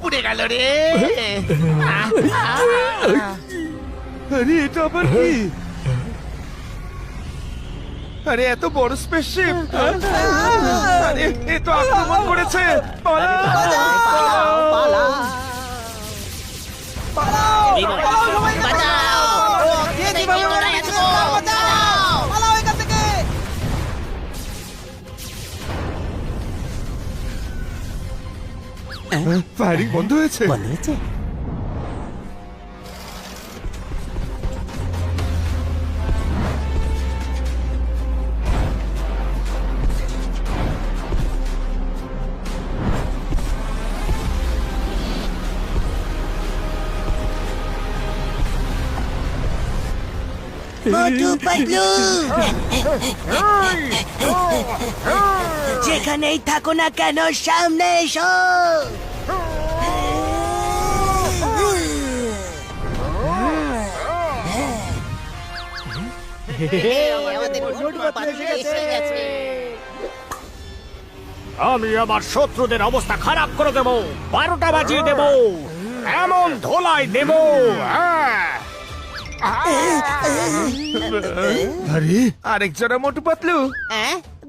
পুড়ে গেল রে। আরে এটা আবার কি? আরে এত বড় স্পেসশিপ! আরে এ তো আক্রমণ করেছে! ফায়ারিং বন্ধ হয়েছে। মোটু পাতলু, যেখানেই থাকো না কেন সামনে এসো। আমি আমার শত্রুদের অবস্থা খারাপ করে দেব, 12টা বাজিয়ে দেব, এমন ধোলাই দেব। আরে আরেকজনা মোটু পাতলু।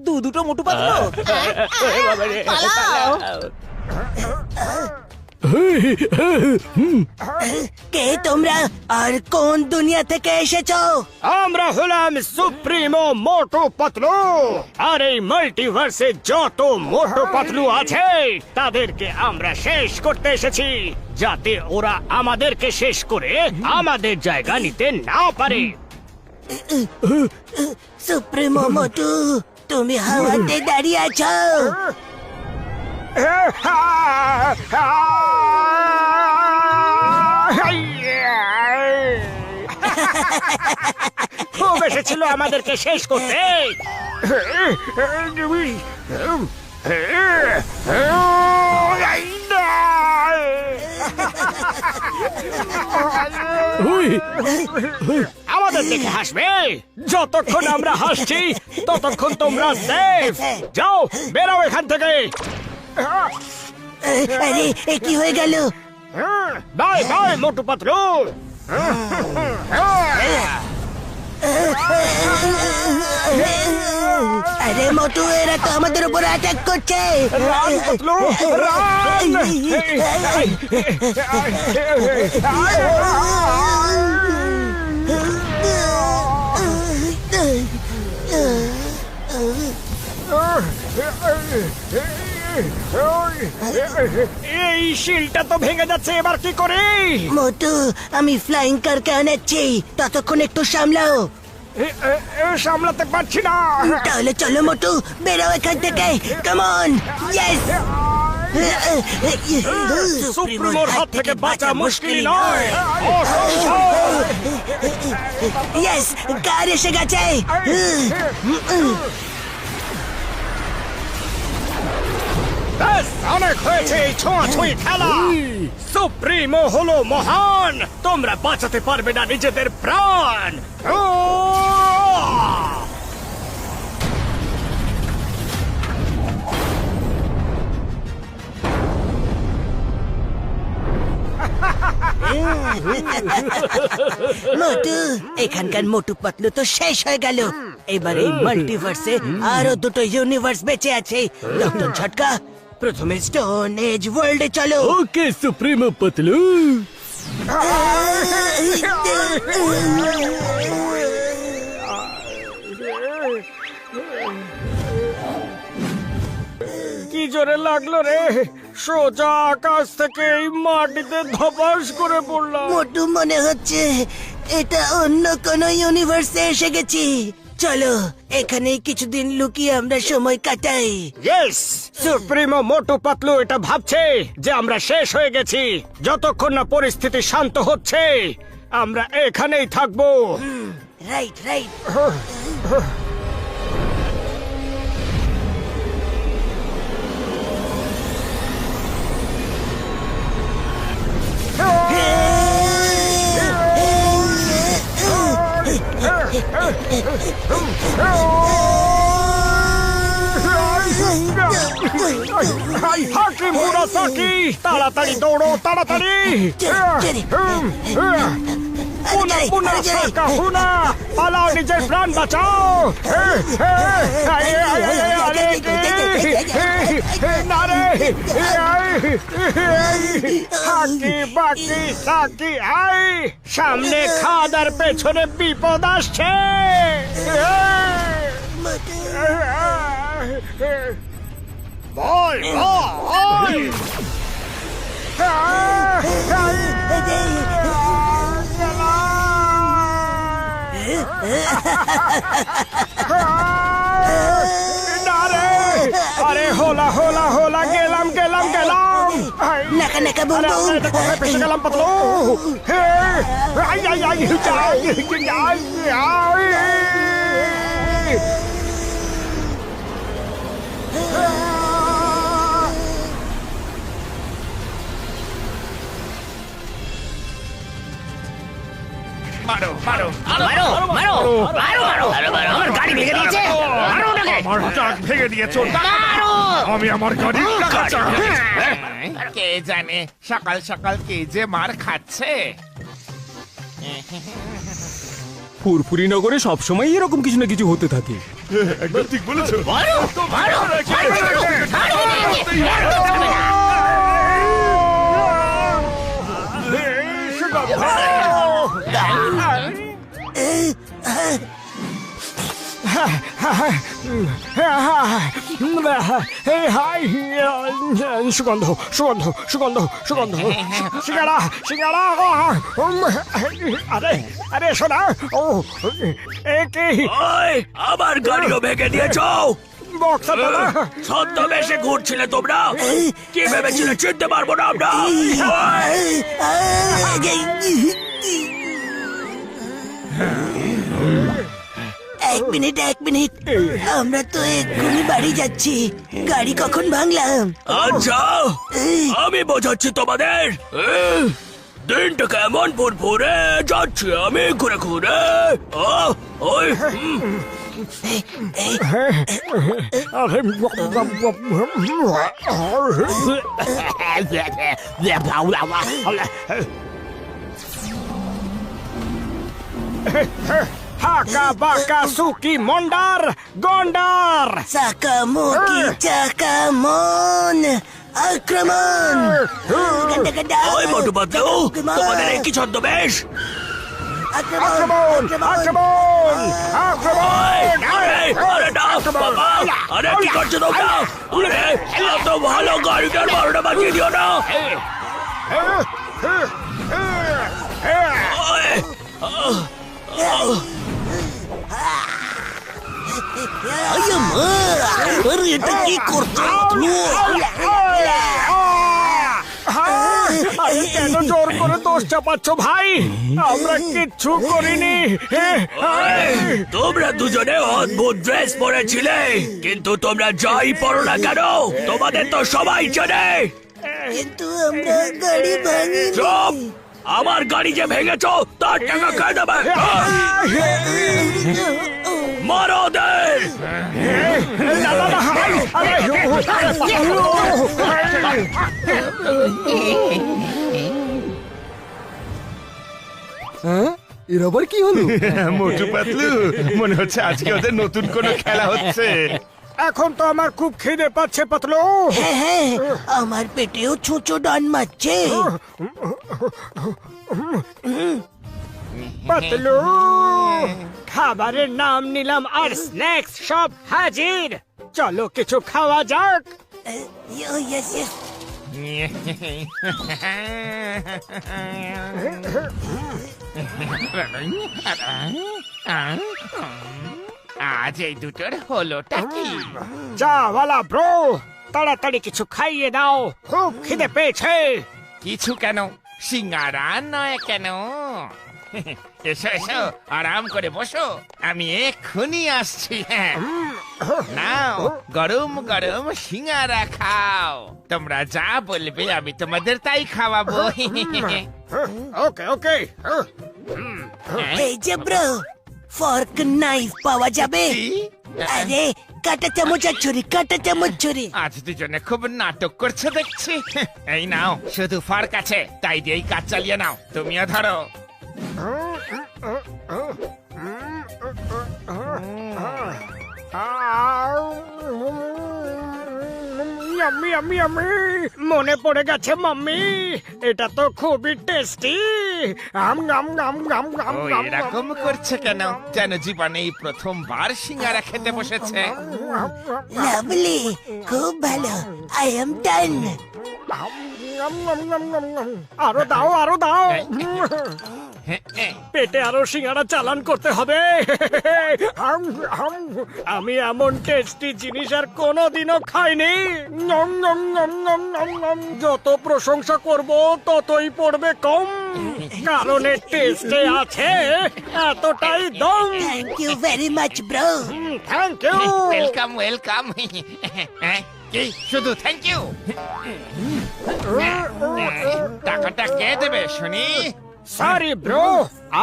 দুটো মোটু পাতলু। কে তোমরা আর কোন দুনিয়া থেকে এসেছো? আমরা হলাম সুপ্রিমো মোটু পাতলু, আর এই মাল্টিভার্সে যত মোটু পাতলু আছে তাদেরকে আমরা শেষ করতে এসেছি, যাতে ওরা আমাদেরকে শেষ করে আমাদের জায়গা নিতে না পারে। সুপ্রিমো মোটু, তুমি হাওয়াতে দাঁড়িয়ে আছো। খুব এসেছিল আমাদেরকে শেষ করতে। আমাদের দেখে হাসবে? যতক্ষণ আমরা হাসছি ততক্ষণ তোমরা সেফ। যাও, বেরাও এখান থেকে। আরে এ কি হয়ে গেল? Bye bye Motu Patlu. আরে মোটু, এরা তো আমাদের উপর অ্যাটাক করছে। Run Patlu, run. এই শিলটা তো ভেঙে যাচ্ছে, এবার কি করি? মোটু, আমি ফ্লাইং কারকে আনাচ্ছি, ততক্ষণ একটু সামলাও। সামলাতে পারছি না। তাহলে চলো মোটু, বেরো এখান থেকে। Come on, yes. সুপ্রিমোর হাত থেকে বাঁচা মুশকিল নয়। ইয়েস, কার এসে গেছে। ব্যাস, অনেক হয়েছে এই ছোঁয়াছুঁয়ি খেলা। সুপ্রিমো হলো মহান, তোমরা বাঁচাতে পারবে না নিজেদের প্রাণ। মোটু, এখানকার মোটু পাতলু তো শেষ হয়ে গেল। এবার এই মাল্টিভার্সে আরো দুটো ইউনিভার্স বেঁচে আছে। ডক্টর ঝটকা, প্রথমে স্টোন এজ ওয়ার্ল্ডে চলো। ওকে সুপ্রিমো পাতলু। কি জোরে লাগলো রে! সোজা আকাশ থেকে এই মাটিতে ধপাস করে পড়লাম। মোটু, মনে হচ্ছে এটা অন্য কোন ইউনিভার্সে এসে গেছি। চলো এখানে কিছুদিন লুকিয়ে আমরা সময় কাটাই। ইয়েস, সুপ্রিমো মোটু পাতলু এটা ভাবছে যে আমরা শেষ হয়ে গেছি। যতক্ষণ না পরিস্থিতি শান্ত হচ্ছে আমরা এখানেই থাকবো। Right right. হাকিম মুরাসাকি, তাড়াতাড়ি দৌড়ো, তাড়াতাড়ি। মুরাসাকা হুনা, পালাও, নিজের প্রাণ বাঁচাও। না রে, হাকি বাকি সাকি আই, সামনে খাদার পেছনে বিপদ আসছে। ভয় ভয়। আরে হোলা হোলা হোলা, গেলাম গেলাম গেলাম। নাকা নাকা বুম বুম। পেছে গেলাম পাতলু। আই আই আই মারো মারো মারো মারো মারো মারো আমার গাড়ি ভেঙে দিয়েছে, মারো ওটাকে, আমার চাক ভেঙে দিয়েছো। মারো। আমি আমার গাড়ি কে জানে সকাল সকাল কে যে মার খাচ্ছে। ফুরফুরি নগরে সবসময় এরকম কিছু না কিছু হতে থাকে। একদম ঠিক বলেছো। মারো মারো সুগন্ধ সুগন্ধ সুগন্ধ সুগন্ধ, সিঙ্গারা সিঙ্গারা। আরে আরে শোনা, ও কি আমার গাড়িও ভেঙে দিয়েছ। বক্সা দাদা, ছদ্মবেশে ঘুরছিলে তোমরা, কি ভেবেছিলে চিনতে পারবো না আমরা? এক মিনিট এক মিনিট, আমরা তো এক্ষুনি বাড়ি যাচ্ছি, গাড়ি কখন ভাঙলাম? আচ্ছা আমি বোঝাচ্ছি তোমাদের। দিনটা কেমন ফুরফুরে যাচ্ছি আমি ঘুরে ঘুরে। ওই আরে হাকা বাকা সুকি মন্ডার গন্ডার। সাকামোকি চাকামন আক্রমণ। গন্ডা গন্ডা। ওই মোটু পাতলু, তোমাদের এই কি ছদ্মবেশ? আক্রমণ আক্রমণ আক্রমণ। আরে আরে না বাবা, আরে কি করছো তোমরা? আরে এত ভালো গাড়িটার বারোটা বাজিয়ে দিও না। এটা কি করছো? কেন জোর করে দোষ চাপাচ্ছ ভাই? আমরা কিচ্ছু করিনি। তোমরা দুজনে অদ্ভুত ড্রেস পরেছিলে, কিন্তু তোমরা যাই পরো না কেন তোমাদের তো সবাই জানে। কিন্তু আমরা গাড়ি ভাঙিনি। চুপ! আমার গাড়ি যে ভেঙেছো তার টাকা কে দেবে? মারো ওদের! এর আবার কি হলো? মোটু পাতলু, মনে হচ্ছে আজকে ওদের নতুন কোনো খেলা হচ্ছে। এখন তো আমার খুব খিদে পাচ্ছে পাতলু। হ্যাঁ হ্যাঁ, আমার পেটেও ছুঁচো ডান মারছে। পাতলু, খাবারের নাম নিলাম আর স্ন্যাক্স সব হাজির। চলো কিছু খাওয়া যাক। Yes yes. আজ এই দুটোর হলোটা কি? চাওয়ালা ব্রো, তাড়াতাড়ি কিছু খাইয়ে দাও, খুব খিদে পেয়েছে। কিছু কেন, সিঙ্গারা নয় কেন? এসো এসো, আরাম করে বসো, আমি এক্ষুনি আসছি। হ্যাঁ, নাও গরম গরম সিঙ্গারা খাও। তোমরা যা বলবে আমি তোমাদের তাই খাওয়াবো। ওকে ওকে। এই যে ব্রো, ফর্ক নাইফ পাওয়া যাবে? কি? আরে কাটা চামচ আর ছুরি, কাটা চামচ ছুরি। আজ দুজনে খুব নাটক করছে দেখছি। এই নাও, শুধু ফার্ক আছে, তাই দিয়েই কাজ চালিয়ে নাও। তুমিও ধরো। ইয়াম্মি ইয়াম্মি ইয়াম্মি, মনে পড়ে গেছে মাম্মি, এটা তো খুবই টেস্টি। আম গাম গাম গাম গাম ও গাম। এরকম করছে কেন? যেন জীবনে এই প্রথমবার সিঙ্গারা খেতে বসেছে। লাভলি, খুব ভালো। I am done. আরো দাও আরো দাও। হ্যাঁ, পেটে আরো সিঙ্গারা চালান করতে হবে। আমি এমন টেস্টি জিনিস আর কোনোদিনও খাইনি। নম নম নম নম নম নম। যত প্রশংসা করব ততই পড়বে কম, কারণ এর টেস্টে আছে এতটাই দম। Thank you very much bro. Thank you. Welcome welcome. কি শুধু থ্যাংক ইউ? টাকাটা কে দেবে শুনি? সরি ব্রো,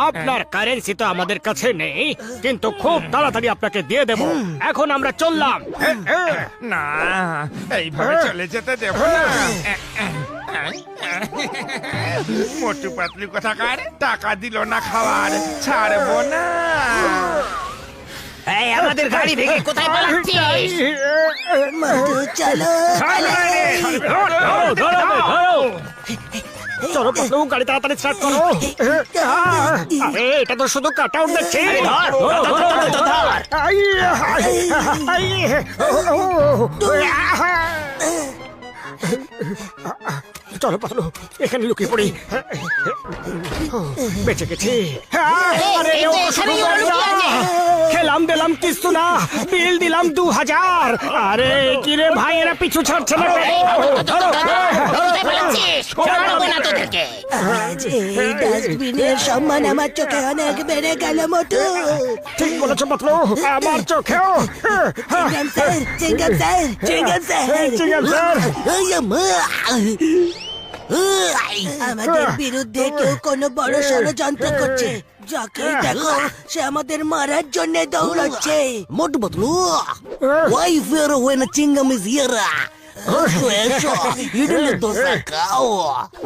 আপনার কারেন্সি তো আমাদের কাছে নেই, কিন্তু খুব তাড়াতাড়ি আপনাকে দিয়ে দেব। এখন আমরা চললাম। না, এইভাবে চলে যেতে দেব না। মোটু পাতলু কোথাকার, টাকা দিল না খাওয়ার, ছাড়বো না। এই আমাদের গাড়ি ভেঙে কোথায় পালাচ্ছিস? মধু চলো। চলো পাতলু, গাড়ি তাড়াতাড়ি স্টার্ট করো। আরে এটা তো শুধু কাট আউট দেখছি। চলো পাতলু, এখানে লুকিয়ে পড়ি। বেঁচে গেছি। আরে ও শুধু গাড়ি না। খেলাম দিলাম কিছু না, বিল দিলাম 2000। আরে কি রে ভাই, এরা পিছু ছাড়ছে না। কোথায় পালাচ্ছিস? ছাড়বো না তোদেরকে। আজ এই ডাস্টবিনের সম্মান আমার চোখে অনেক বেড়ে গেল মোটু। ঠিক বলেছো পাতলু, আমার চোখেও। চিঙ্গাম স্যার, চিঙ্গাম স্যার, চিঙ্গাম স্যার। চিঙ্গাম স্যার। আমাদের বিরুদ্ধে কেউ কোনো বড় ষড়যন্ত্র করছে। যাকে দেখো সে আমাদের মারার জন্য দৌড়াচ্ছে। Motu Patlu, why fear when Chingum is here.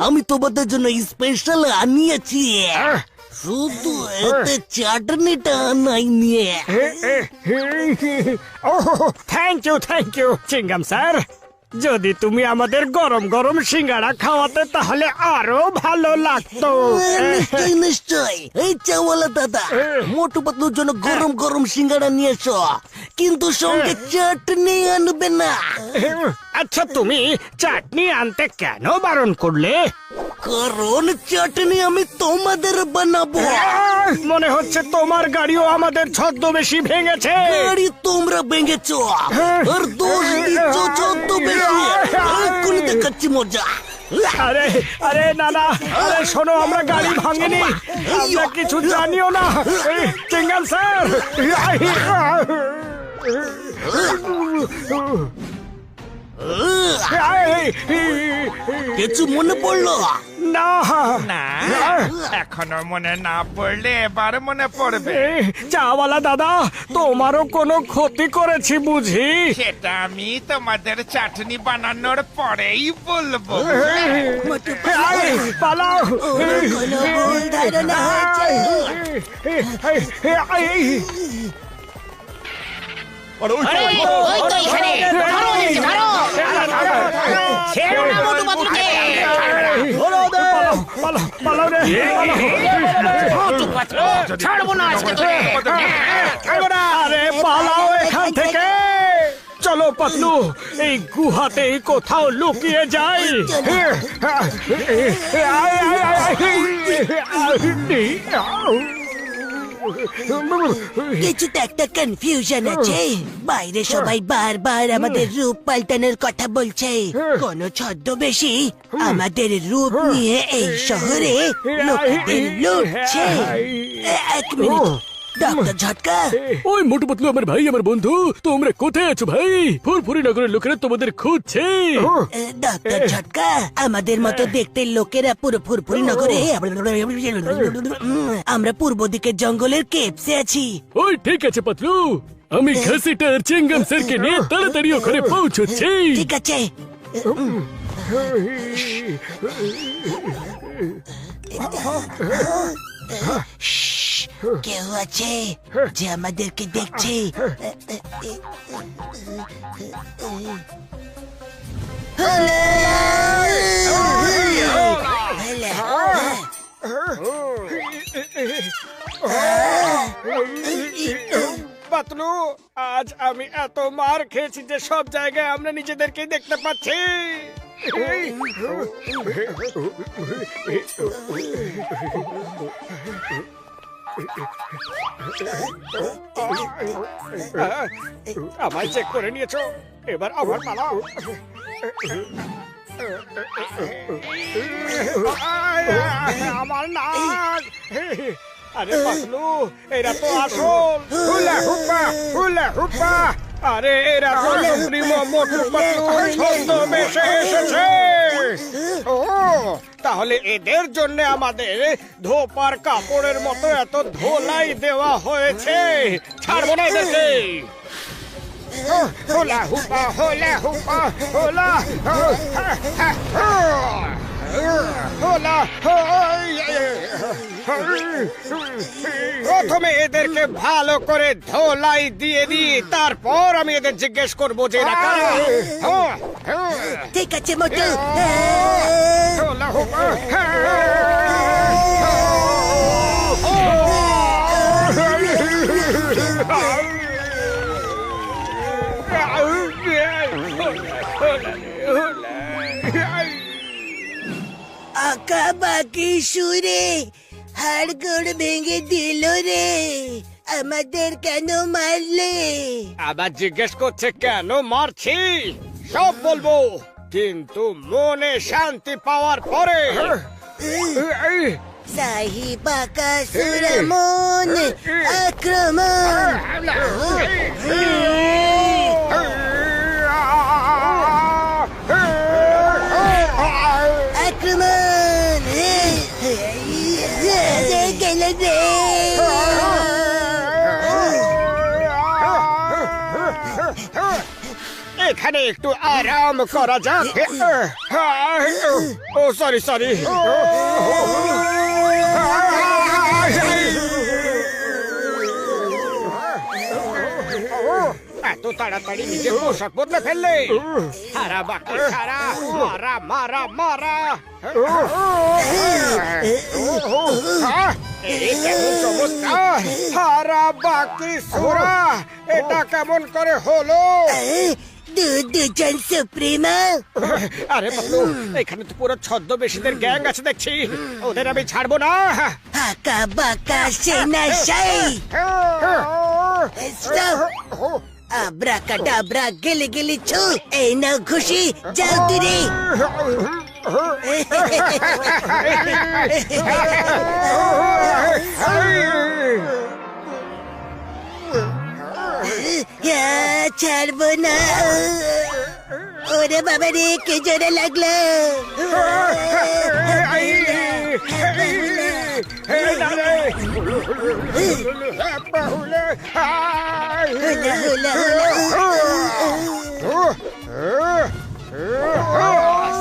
আমি তোমাদের জন্য স্পেশাল আনিয়েছি, শুধু এতে চাটনিটা আনাইনি। Thank you Chingum sir. যদি তুমি আমাদের গরম গরম সিঙ্গারা খাওয়াতে তাহলে আরো ভালো লাগতো। নিশ্চয় নিশ্চয়। এই চাওয়ালা দাদা, মোটু পাতলুর জন্য গরম গরম সিঙ্গারা নিয়ে এসো, কিন্তু সঙ্গে চাটনি আনবে না। আচ্ছা, তুমি চাটনি আনতে কেন বারণ করলে? কারণ চাটনি আমি তোমাদের বানাবো। মনে হচ্ছে তোমার গাড়িও আমাদের ছদ্মবেশী ভেঙেছে। গাড়ি তোমরা ভেঙেছ আর দোষ দিচ্ছ ছদ্মবেশী। এক্ষুনি দেখাচ্ছি মজা। আরে আরে না না, আরে শোনো, আমরা গাড়ি ভাঙিনি, আমরা কিছু জানিও না। চিঙ্গাম স্যার, কিছু মনে পড়লো না। না, এখনো মনে না পড়লে এবার মনে পড়বে। চাওয়ালা দাদা, তোমারও কোনো ক্ষতি করেছি বুঝি? সেটা আমি তোমাদের চাটনি বানানোর পরেই বলবো। পালাও। কোনো ভুল ধারণা হয়েছে। আরে ওই তো এখানে। ধরো ওদেরকে, ধরো। ছেড়ো না মোটু পাতলুকে। পালাও রে। মোটু পাতলু, ছাড়বো না আজকে তোকে। আরে পালাও এখান থেকে। চলো পাতলু এই গুহাতে কোথাও লুকিয়ে যাই কিছুতে একটা কনফিউশন আছে বাইরে সবাই বারবার আমাদের রূপ পাল্টানোর কথা বলছে কোন ছদ্মবেশী আমাদের রূপ নিয়ে এই শহরে লোকেদের লুটছে এক মিনিট ডক্টর ঝটকা ওই মোটু পাতলু আমার ভাই আমার বন্ধু তোমরা কোথায় আছো ভাই ফুরফুরি নগরের লোকেরা তোমাদের খুঁজছে ডক্টর ঝটকা আমাদের মতো দেখতে লোকেরা পুরো ফুরফুরি নগরে আমরা পূর্ব দিকের জঙ্গলের কেপসে আছি ওই ঠিক আছে পাতলু আমি ঘাসিটার চেঙ্গাম স্যারকে নিয়ে তাড়াতাড়ি ওখানে পৌঁছচ্ছি ঠিক আছে কেউ আছে যে আমাদেরকে দেখছে পাতলু আজ আমি এত মার খেয়েছি যে সব জায়গায় আমরা নিজেদেরকে দেখতে পাচ্ছি আমায় চেক করে নিয়েছো এবার আমার পালা আমার নাক আরে পাতলু এরা তো আসল হুলা হুপা আরে এরা তো সুপ্রিমো মোটু পাতলু ছদ্মবেশে এসেছে ও তাহলে এদের জন্য আমাদের ধোপার কাপড়ের মতো এত ধোলাই দেওয়া হয়েছে ছাড়বো না এদেরকে হোলা হুপা হোলা হুপা হোলা হোলা প্রথমে এদেরকে ভালো করে ধোলাই দিয়ে দিই তারপর আমি এদের জিজ্ঞেস করবো যে এরা কারা। ঠিক আছে মোটু হোলা হুপা আঁকা বাকি সুরে হাড়গোড় ভেঙে দিল রে আমাদের কেন মারলে আবার জিজ্ঞেস করছে কেন মারছি সব বলবো কিন্তু মনে শান্তি পাওয়ার পরে সাহিবা কা সুরমন আক্রমণ আক্রমণ গেল রে এখানে একটু আরাম করা যাক ও সরি সরি এত তাড়াতাড়ি নিজের পোশাক বদলে ফেললে হারা বাকি সারা মারা মারা মারা এই কেমন চমৎকার হারা বাকি সুরা এটা কেমন করে হলো দুজন সুপ্রিমো আরে পাতলু এখানে তো পুরো ছদ্মবেশীদের গ্যাং আছে দেখছি ওদের আমি ছাড়বো না হাকা বাকা সেনাশাই স্টপ আব্রাকাডাব্রা গিলি গিলি ছু এই না খুশি যাও তুই ছাড়বো না ওরে বাবা রে কে জোরে লাগলো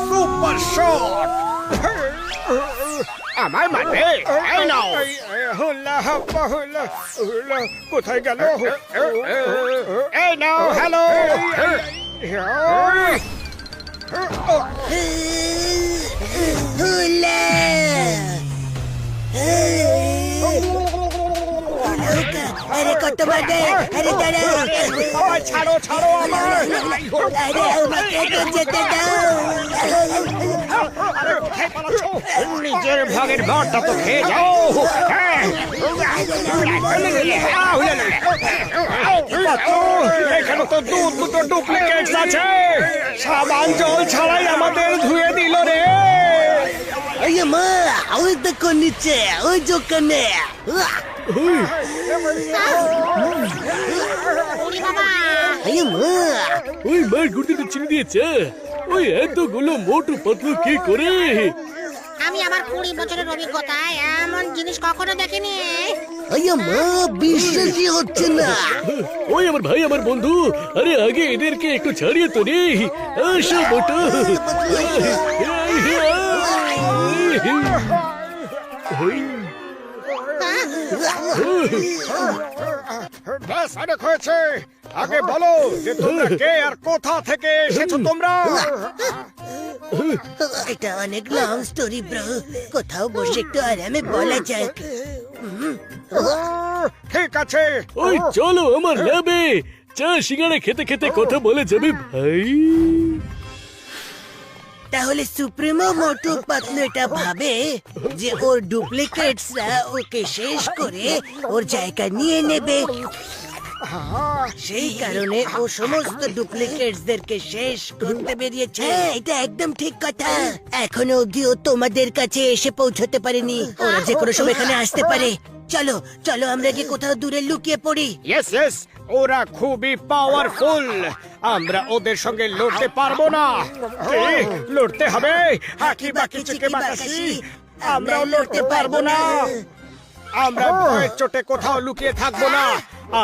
সুপার শট আমায় মারবে এই নাও হুল্লা হাপ্পা হুল্লা হুল্লা কোথায় গেল এই নাও হ্যালো হুলা আরে কত বাজে আরে দাঁড়াও ছাড়ো ছাড়ো আমার আরে আমাকে তো যেতে দাও নিজের ভাগের ভাতটা তো খেয়ে যাও এখানে তো দুটো ডুপ্লিকেটস আছে সাবান জল ছাড়াই আমাদের ধুয়ে দিল রে আরে মা ওই দেখো নিচে ওই দোকানে আরে মা ওই মার গুড়িতে চিনি দিয়েছে ওই এতগুলো মোটু পাতলু কি করে আমি আমার 20 বছরের অভিজ্ঞতায় এমন জিনিস কখনো দেখিনি। আরে মা বিশ্বাসই হচ্ছে না ওই আমার ভাই আমার বন্ধু আরে আগে এদেরকে একটু ছাড়িয়ে তো রে আসো মোটু ব্যাস অনেক হয়েছে আগে বলো যে তোমরা কে আর কোথা থেকে এসেছো তোমরা এটা অনেক লং স্টোরি ব্রো কোথাও বসে একটু আরামে বলা যাক ঠিক আছে ওই চলো আমার ল্যাবে চা সিঙ্গারা খেতে খেতে কথা বলে যাবে ভাই তাহলে সুপ্রিমো মোটু পাতলু এটা ভাবে যে ওর ডুপ্লিকেটসরা ওকে শেষ করে ওর জায়গা নিয়ে নেবে সেই কারণে ও সমস্ত ডুপ্লিকেটসদেরকে শেষ করতে বেরিয়েছে এটা একদম ঠিক কথা এখনো অবধি ও তোমাদের কাছে এসে পৌঁছতে পারেনি ওরা যে কোনো সময় এখানে আসতে পারে চলো চলো আমরা কি কোথাও দূরে লুকিয়ে পড়ি ইয়েস ইয়েস ওরা খুবই পাওয়ারফুল আমরা ওদের সঙ্গে লড়তে পারবো না কি? লড়তে হবে হাকি বাকি চিকে বাতাসি আমরাও লড়তে পারবো না আমরা ভয়ের চোটে কোথাও লুকিয়ে থাকবো না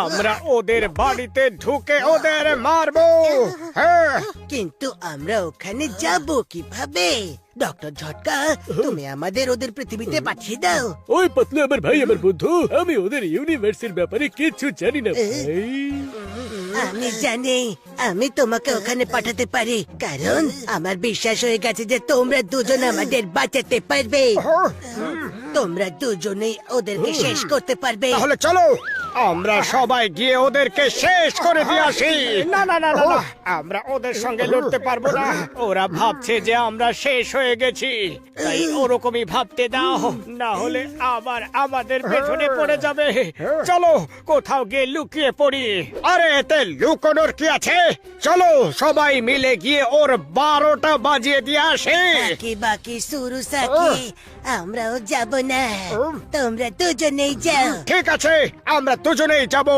আমরা ওদের বাড়িতে ঢুকে ওদের মারবো হ্যাঁ কিন্তু আমরা ওখানে যাব কিভাবে ডক্টর ঝটকা তুমি আমাদের ওদের পৃথিবীতে পাঠিয়ে দাও ওই পাতলু আমার ভাই আমার বন্ধু আমি ওদের ইউনিভার্সের ব্যাপারে কিছু জানি না ভাই আমি জানি আমি তোমাকে ওখানে পাঠাতে পারি কারণ আমার বিশ্বাস হয়ে গেছে যে তোমরা দুজন আমাদের বাঁচাতে পারবে তোমরা দুজনেই ওদেরকে শেষ করতে পারবে তাহলে চলো আমরা সবাই গিয়ে ওদেরকে শেষ করে দিয়ে আসি না না না না আমরা ওদের সঙ্গে লড়তে পারবো না ওরা ভাবছে যে আমরা শেষ হয়ে গেছি তাই ওরকমই ভাবতে দাও না হলে আবার আমাদের পেছনে পড়ে যাবে চলো কোথাও গিয়ে লুকিয়ে পড়ি আরে এতে লুকোনোর কি আছে চলো সবাই মিলে গিয়ে ওর 12টা বাজিয়ে দিয়ে আসি বাকি বাকি শুরু সাকি আমরাও যাব না তোমরা দুজনেই যাও ঠিক আছে আমরা দুজনেই যাব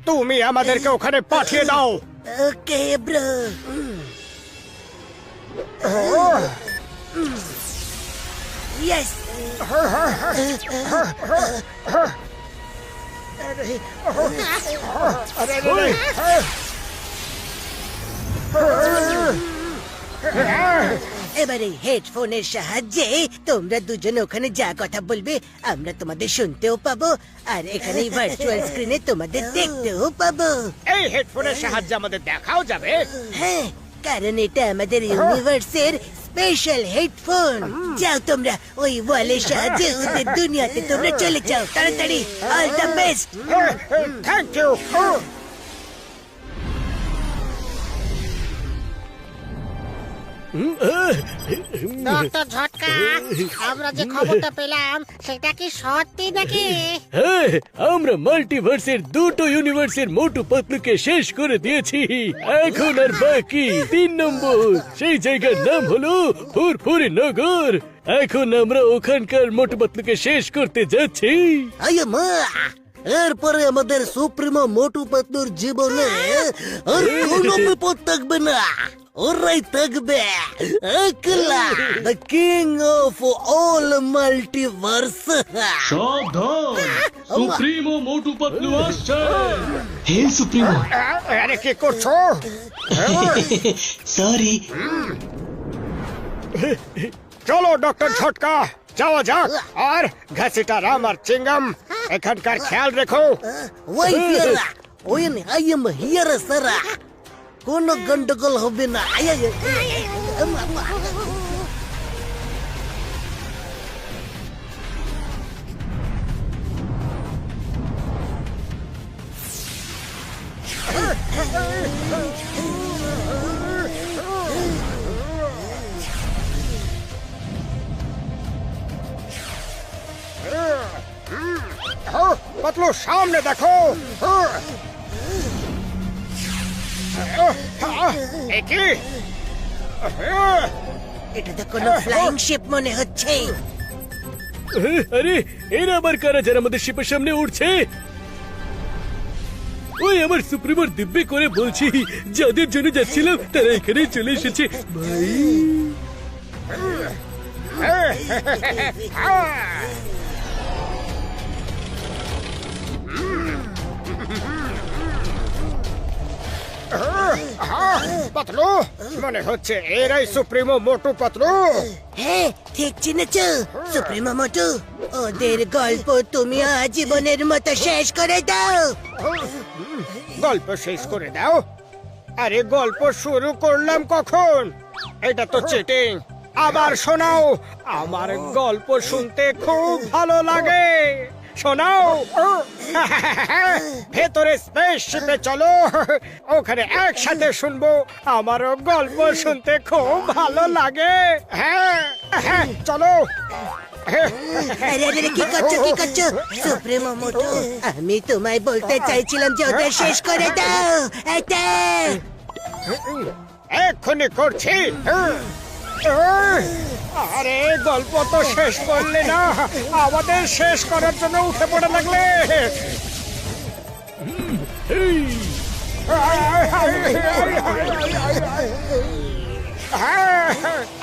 তুমি আমাদেরকে ওখানে পাঠিয়ে দাও ওকে ব্রো ইয়েস এবারে হেডফোনের সাহায্যে তোমরা দুজন ওখানে যা কথা বলবে আমরা তোমাদের শুনতেও পাবো আর এখানে ভার্চুয়াল স্ক্রিনে তোমাদের দেখতেও পাবো এই হেডফোনের সাহায্যে আমাদের দেখাও যাবে হ্যাঁ কারণ এটা আমাদের ইউনিভার্সের স্পেশাল হেডফোন যাও তোমরা ওই ওয়ালের সাহায্যে ওদের দুনিয়াতে তোমরা চলে যাও তাড়াতাড়ি all the best thank you doctor Jhatka আমরা যে খবরটা পেলাম সেটা কি সত্যি নাকি হ্যাঁ আমরা মাল্টিভার্সের দুটো ইউনিভার্সের মোটু পাতলুকে শেষ করে দিয়েছি এখন আর বাকি 3 নম্বর সেই জায়গার নাম হলো ফুরফুরি নগর এখন আমরা ওখানকার মোটু পাতলুকে শেষ করতে যাচ্ছি আয় মা এরপরে আমাদের সুপ্রিমো মোটু পাতলুর জীবনে আর কোনো বিপদ থাকবে না ওরাই থাকবে একলা the king of all multiverse সাবধান সুপ্রিমো মোটু পাতলু আসছে হে সুপ্রিমো আরে কি করছো সরি চলো ডক্টর ঝটকা যাওয়া যাক আর ঘাসিটা রাম আর চিঙ্গম এখানকার খেয়াল রেখো ওই ফিয়ারা ওই আই এম হিয়ার সারা কোনো গন্ডগোল হবে না পাতলু সামনে দেখো। কি এটা তো কোনো ফ্লাইং শিপ মনে হচ্ছে। আরে এরা আবার কারা যারা আমাদের শিপের সামনে উঠছে? ওই আমার সুপ্রিমোর দিব্যি করে বলছি, যাদের জন্য যাচ্ছিলাম তারা এখানে চলে এসেছে ভাই। পাতলু মনে হচ্ছে এরাই সুপ্রিমো মোটু পাতলু। হ্যাঁ ঠিক চিনেছ, সুপ্রিমো মোটু। ওদের গল্প তুমি আজীবনের মতো শেষ করে দাও। গল্প শেষ করে দাও? আরে গল্প শুরু করলাম কখন? এটা তো চিটিং। আবার শোনাও, আমার গল্প শুনতে খুব ভালো লাগে। শোনাও। ভেতরে স্পেসশিপে চলো, ওখানে একসাথে শুনবো। আমারও গল্প শুনতে খুব ভালো লাগে। হ্যাঁ হ্যাঁ চলো। আরে আরে কি করছো কি করছো? সুপ্রিমো মোটু, আমি তোমায় বলতে চাইছিলাম যে ওদের শেষ করে দাও। এটা এক্ষুনি করছি। আরে গল্প তো শেষ করলে না, আমাদের শেষ করার জন্য উঠে পড়ে লাগলে।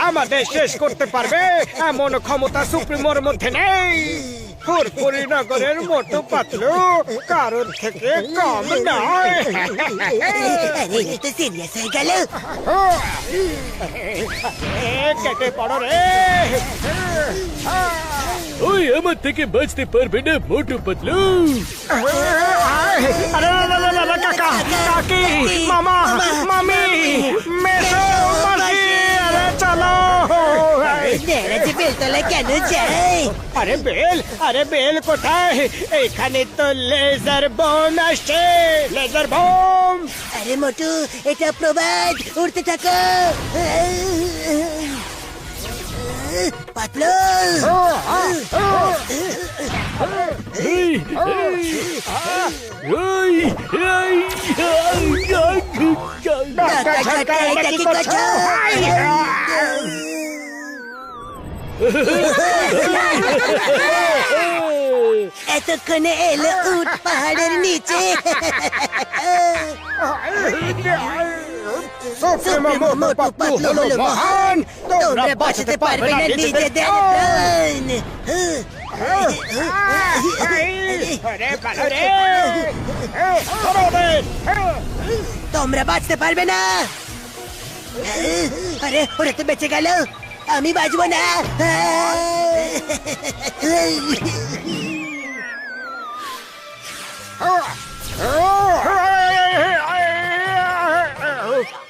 আমাদের শেষ করতে পারবে এমন ক্ষমতা সুপ্রিমোর মধ্যে নেই। ফুরফুরি নগরের মোটু পাতলু কারোর থেকে কম নয়। আরে এটা তো সিরিয়াস হয়ে গেল। কেটে পড়ো রে। ওই আমার থেকে বাঁচতে পারবে না মোটু পাতলু। আরে কাকা কাকি মামা মামি মেসো মাসি, আরে চলো। যে বেলতলায় কেন যাই? আরে বেল, আরে বেল কোথায়? এখানে তো লেজার বোম আসছে, লেজার বোম। আরে মোটু, এটা প্রবাদ, উড়তে থাকো। পাতলু এটা কি করছো? এতক্ষণে এলো উট পাহাড়ের নিচে। সুপ্রিমো মোটু পাতলু হলো মহান, তোমরা বাঁচাতে পারবে না নিজেদের প্রাণ। তোমরা বাঁচতে পারবে না। আরে ওরা তো বেঁচে গেল, আমি বাঁচবো না।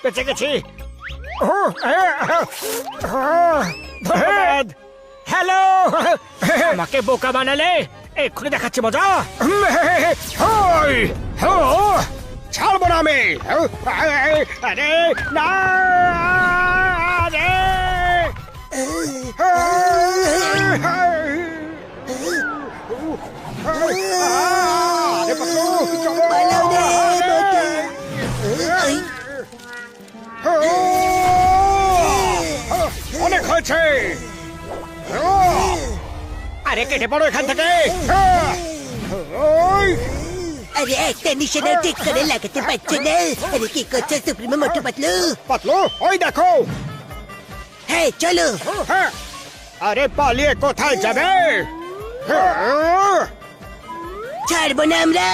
বেঁচে গেছি। ধন্যবাদ। হ্যালো, আমাকে বোকা বানালে, এক্ষুনি দেখাচ্ছি মজা। ছাড়বো না আমি। আরে না, পালাও রে মোটু। অনেক হয়েছে। আরে কেটে পড়ো এখান থেকে। আরে একটা নিশানা ঠিক করে লাগাতে পারছে না। আরে কি করছো সুপ্রিমো মোটু পাতলু? পাতলু ওই দেখো। হ্যাঁ চলো। আরে পালিয়ে কোথায় যাবে? ছাড়বো না আমরা।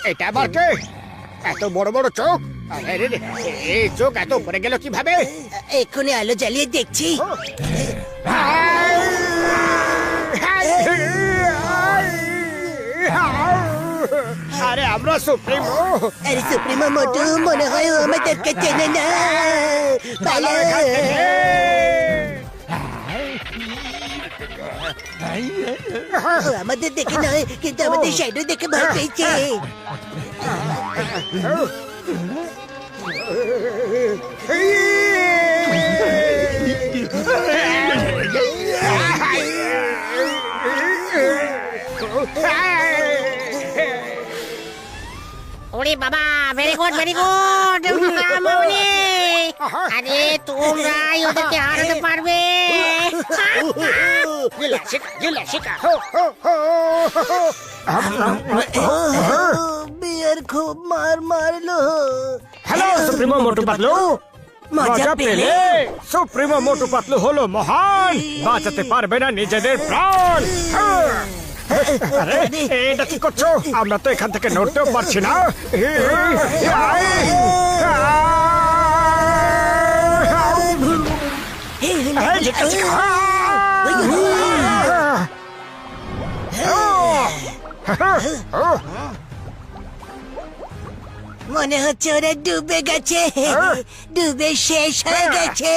এটা আবার কে? এত বড় বড় চোখ। আরে এই চোখ এত উপরে গেল কিভাবে? এক্ষুনি আলো জ্বালিয়ে দেখছি। আরে আমরা সুপ্রিমো। আরে সুপ্রিমো মোটু, মনে হয় ও আমাদেরকে চেনে না। পালাও। ও আমাদের দেখে নয়, কিন্তু আমাদের শ্যাডো দেখে ভয় পেয়েছে। ওরে বাবা, ভেরি গুড ভেরি গুড। মামনি, আরে তোমরাই ওদেরকে হারাতে পারবে। বিয়ার খুব মারলো। হ্যালো সুপ্রিমো মোটু পাতলু, মজা পেলে? সুপ্রিমো মোটু পাতলু হলো মহান, বাঁচাতে পারবে না নিজেদের প্রাণ। আরে এটা কি করছো? আমরা তো এখান থেকে নড়তেও পারছি না। মনে হচ্ছে ওরা ডুবে গেছে, ডুবে শেষ হয়ে গেছে।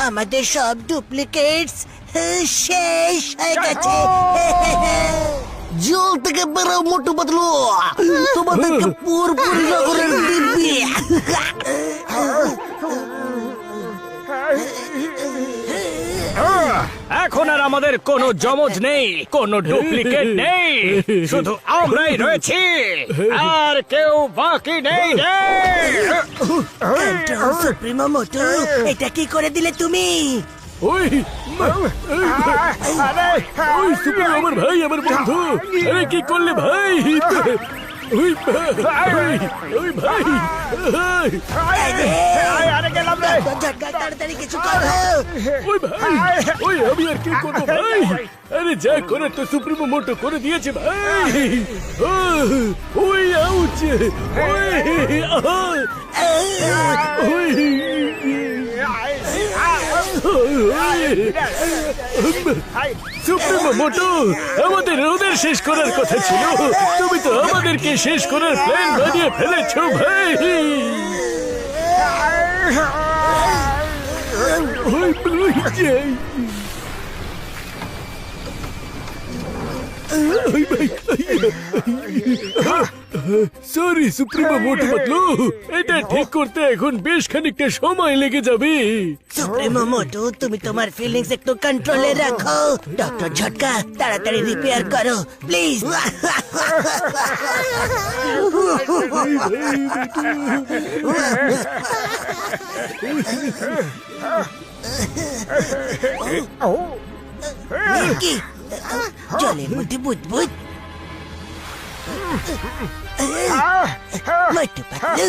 আমাদের সব ডুপ্লিকেটস শেষ হয়ে গেছে। জল থেকে বেরো মোটু পাতলু, তোমাদেরকে পুরোপুরি নগরের দিব্যি। এখন আর আমাদের কোনো জমজ নেই, কোনো ডুপ্লিকেট নেই, শুধু আমরাই রয়েছি, আর কেউ বাকি নেই রে। সুপ্রিমো মোটু, এটা কি করে দিলে তুমি? ওই ওই সুপ্রিমো আমার ভাই, আমার বন্ধু। আরে কি করলে ভাই? ওই ওই ভাই, আরে গেলাম রে। ঝটকা, তাড়াতাড়ি কিছু করো। ওই ভাই, ওই আমি আর কি করবো ভাই? আরে যা করে তো সুপ্রিমো মোটো করে দিয়েছে ভাই। ওই আউচ, ওই সুপ্রিমো মোটো, আমাদের ওদের শেষ করার কথা ছিল, তুমি তো আমাদেরকে শেষ করার প্ল্যান বানিয়ে ফেলেছো ভাই। সরি সুপ্রিমো মোটু পাতলু, এটা ঠিক করতে এখন বেশ খানিকটা সময় লেগে যাবে। সুপ্রিমো মোটু, তুমি তোমার ফিলিংস একটু কন্ট্রোলে রাখো। ডক্টর ঝটকা, তাড়াতাড়ি রিপেয়ার করো প্লিজ। কি জলের মধ্যে বুদবুদ? মোটু পাতলু,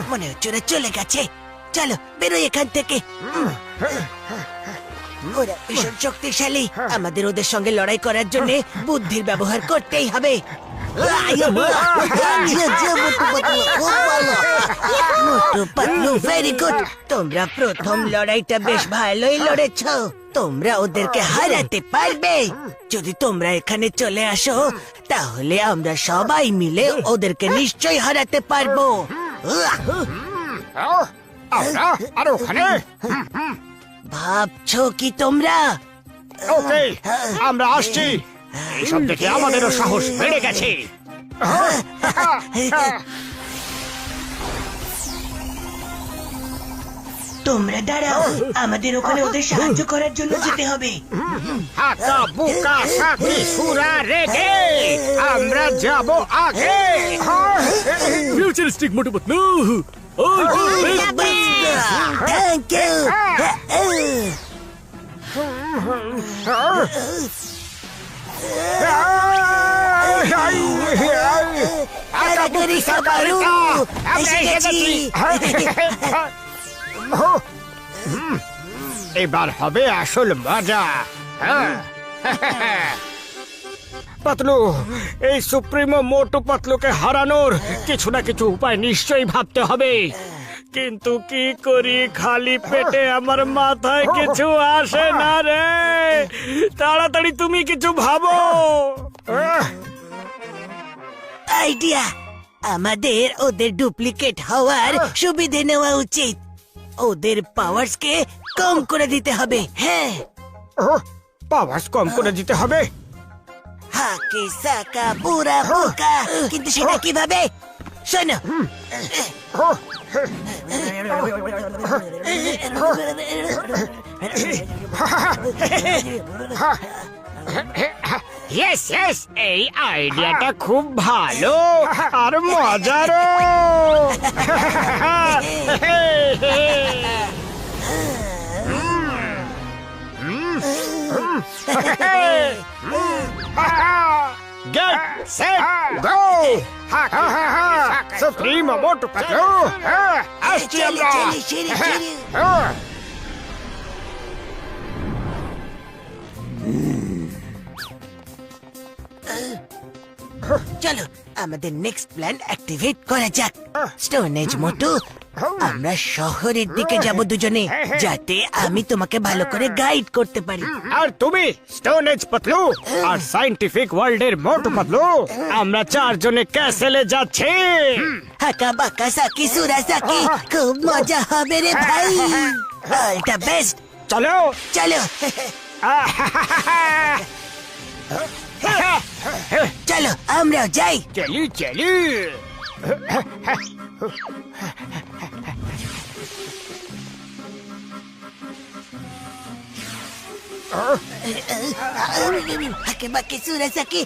মনে হচ্ছে ওরা চলে গেছে। চলো বেরোই এখান থেকে। ওরা ভীষণ শক্তিশালী, আমাদের ওদের সঙ্গে লড়াই করার জন্য বুদ্ধির ব্যবহার করতেই হবে। Motu Patlu, very good. তোমরা প্রথম লড়াইটা বেশ ভালোই লড়েছ। তোমরা ওদেরকে হারাতে পারবে। যদি তোমরা এখানে চলে আসো, তাহলে আমরা সবাই মিলে ওদেরকে নিশ্চয়ই হারাতে পারবো। আর ওখানে ভাবছো কি তোমরা? ওকে, আমরা আসছি। এইসব দেখে আমাদেরও সাহস বেড়ে গেছে। তোমরা দাঁড়াও, আমাদের ওখানে ওদের সাহায্য করার জন্য যেতে হবে। হাতা বুকা সাথী সুরা রেগে, আমরা যাব আগে। Futuristic Motu Patlu, thank you. এবার হবে আসল মজা। পাতলু, এই সুপ্রিমো মোটু পাতলুকে হারানোর কিছু না কিছু উপায় নিশ্চয়ই ভাবতে হবে, কিন্তু কি করি? খালি পেটে আমার মাথায় কিছু আসে না রে। তাড়াতাড়ি তুমি কিছু ভাবো। আইডিয়া, আমাদের ওদের ডুপ্লিকেট হওয়ার সুবিধে নেওয়া উচিত। ওদের পাওয়ার্স কে কম করে দিতে হবে। হ্যাঁ, পাওয়ার কম করে দিতে হবে। হাকে সাকা পুরা বোকা, কিন্তু সেটা কিভাবে? শোনো, ইয়েস ইয়েস, এই আইডিয়াটা খুব ভালো আর মজারও। Get set go! Supremo Motu Patlu, আসছি আমরা। চলো আমাদের নেক্সট প্ল্যান অ্যাক্টিভেট করা যাক। স্টোন এজ মোটু, আমরা শহরের দিকে যাব দুজনে, যাতে আমি তোমাকে ভালো করে গাইড করতে পারি। আর তুমি স্টোন এজ পাতলু আর সায়েন্টিফিক ওয়ার্ল্ডের মোটু পাতলু, আমরা চারজনে ক্যাসেলে যাচ্ছি। হাকা বাকা সাকি সুরা সাকি, খুব মজা হবে রে ভাই। All the best. চলো চলো চলো আমরাও যাই। চলি চলি। হাকে বাকি সুরা সাকি।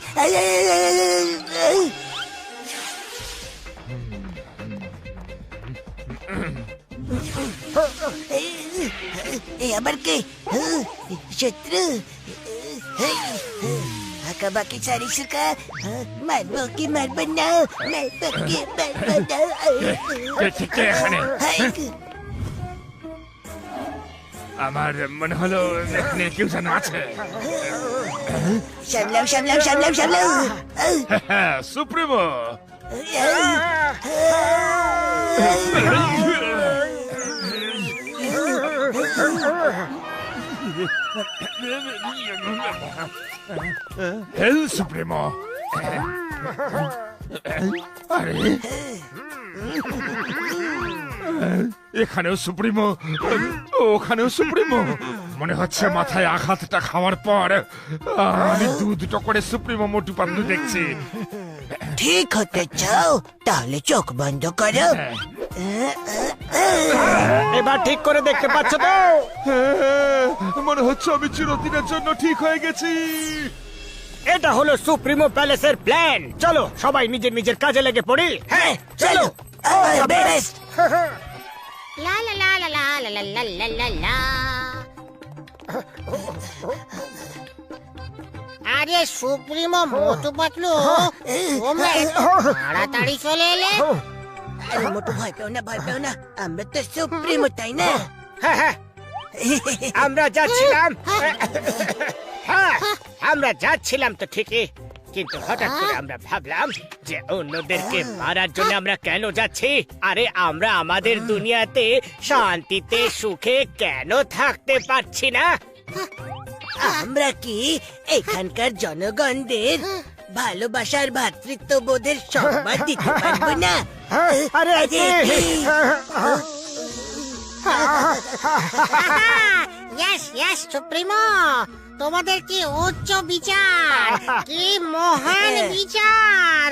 এ আবার কে? শত্রু? হাকা বাকি সারি সুকা, মারবো কি মারবো না, মারবো কি মারবো না। কে এখানে? আমার মনে হলো এখানে কেউ যেন আছে। সামলাও সামলাও সামলাও সামলাও। সুপ্রিমো, হেল সুপ্রিমো। আরে এখানেও সুপ্রিমো, ওখানেও সুপ্রিমো। মনে হচ্ছে মাথায় আঘাতটা খাওয়ার পর আমি দুটো করে সুপ্রিমো মোটু পাতলু দেখছি। ঠিক হতে চাও? তাহলে চোখ বন্ধ করো। এবার ঠিক করে দেখতে পাচ্ছ তো? মনে হচ্ছে আমি চিরদিনের জন্য ঠিক হয়ে গেছি। এটা হলো সুপ্রিমো প্যালেসের প্ল্যান। চলো সবাই নিজের নিজের কাজে লেগে পড়ি। হ্যাঁ চলো। বেস্ট। লা লা লা লা লা লা লা লা লা লা। আরে সুপ্রিমো মোটু পাতলু, তোমরা এত তাড়াতাড়ি চলে এলে? আরে মোটু ভয় পেও না, ভয় পেও না, আমরা তো সুপ্রিমো, তাই না? হ্যাঁ হ্যাঁ, আমরা যাচ্ছিলাম। হ্যাঁ, আমরা যাচ্ছিলাম তো ঠিকই, কিন্তু হঠাৎ করে আমরা ভাবলাম যে অন্যদেরকে মারার জন্য আমরা কেন যাচ্ছি? আরে আমরা আমাদের দুনিয়াতে শান্তিতে সুখে কেন থাকতে পারছি না? আমরা কি এখানকার জনগণদের ভালোবাসার ভ্রাতৃত্ববোধের সম্মান দিতে পারবো না? আরে ইয়েস ইয়েস সুপ্রিমো, তোমাদের কি উচ্চ বিচার, কি মহান বিচার!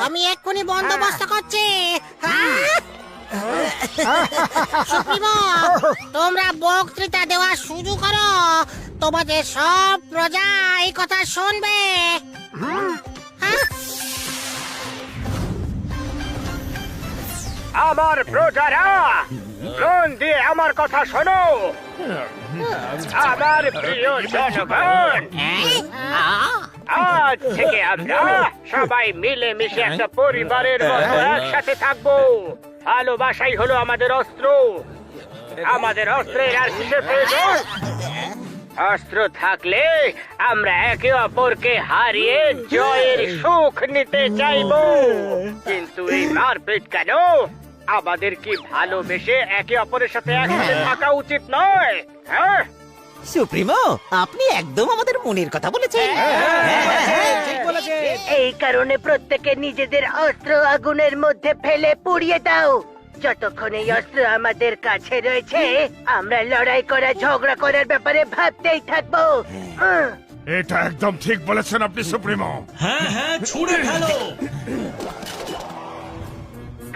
আমি এক্ষুনি বন্দোবস্ত করছি। সুপ্রিমো, তোমরা বক্তৃতা দেওয়া শুরু করো। তোমাদের সব প্রজা এই কথা শুনবে। আমার প্রজারা, মন দিয়ে আমার কথা শোনো। আমার প্রিয় জনগণ, আজ থেকে আমরা সবাই মিলে মিশে একটা পরিবারের মতো একসাথে থাকবো। ভালোবাসাই হলো আমাদের অস্ত্র। আমাদের অস্ত্রের আর কিসের প্রয়োজন? অস্ত্র থাকলে আমরা একে অপরকে হারিয়ে জয়ের সুখ নিতে চাইবো। কিন্তু এই মারপিট কেন? আমাদের কি ভালোবেসে একে অপরের সাথে একসাথে থাকা উচিত নয়? হ্যাঁ, সুপ্রিমো, আপনি একদম আমাদের মনের কথা বলেছেন। এই কারণে প্রত্যেকে নিজেদের অস্ত্র আগুনের মধ্যে ফেলে পুড়িয়ে দাও। যতক্ষণ এই অস্ত্র আমাদের কাছে রয়েছে, আমরা লড়াই করা, ঝগড়া করার ব্যাপারে ভাবতেই থাকবো। এটা একদম ঠিক বলেছেন আপনি সুপ্রিমো। হ্যাঁ হ্যাঁ, ছুঁড়ে ফেলো।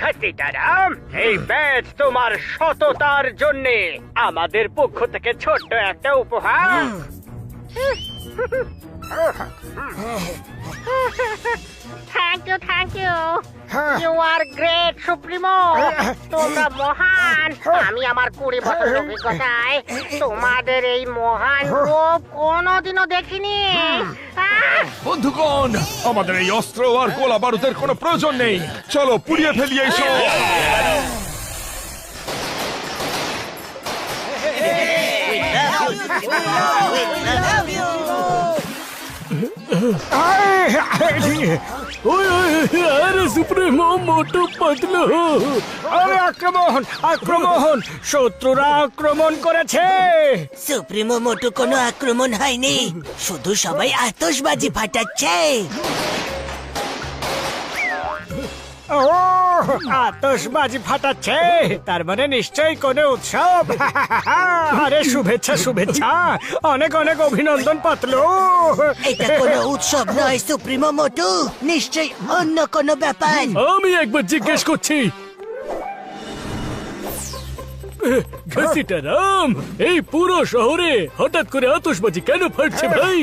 খাতিটারাম, এই ব্যাচ তোমার সততার জন্য আমাদের পক্ষ থেকে ছোট্ট একটা উপহার। Thank you you are great supremo, তোমরা মহান। আমি আমার 20 বছরের অভিজ্ঞতায় তোমাদের এই মহান রূপ কোনোদিনও দেখিনি। বন্ধুগণ, আমাদের এই অস্ত্র আর গোলা বারুদের কোনো প্রয়োজন নেই। চলো পুড়িয়ে ফেলি এইসব। আরে সুপ্রিমো মোটু পাতলু, আরে আক্রমণ আক্রমণ, শত্রুরা আক্রমণ করেছে। সুপ্রিমো মোটু কোনো আক্রমণ হয়নি, শুধু সবাই আতশবাজি ফাটাচ্ছে। ও, আতশবাজি ফাটাচ্ছে, তার মানে নিশ্চয়ই কোনো উৎসব। আরে শুভেচ্ছা শুভেচ্ছা, অনেক অনেক অভিনন্দন পাতলু। এটা কোনো উৎসব নয় সুপ্রিমো মোটু, নিশ্চয়ই অন্য কোনো ব্যাপার। আমি একবার জিজ্ঞেস করছি, ঘসিটারাম, এই পুরো শহরে হঠাৎ করে আতশবাজি কেন ফাটছে ভাই?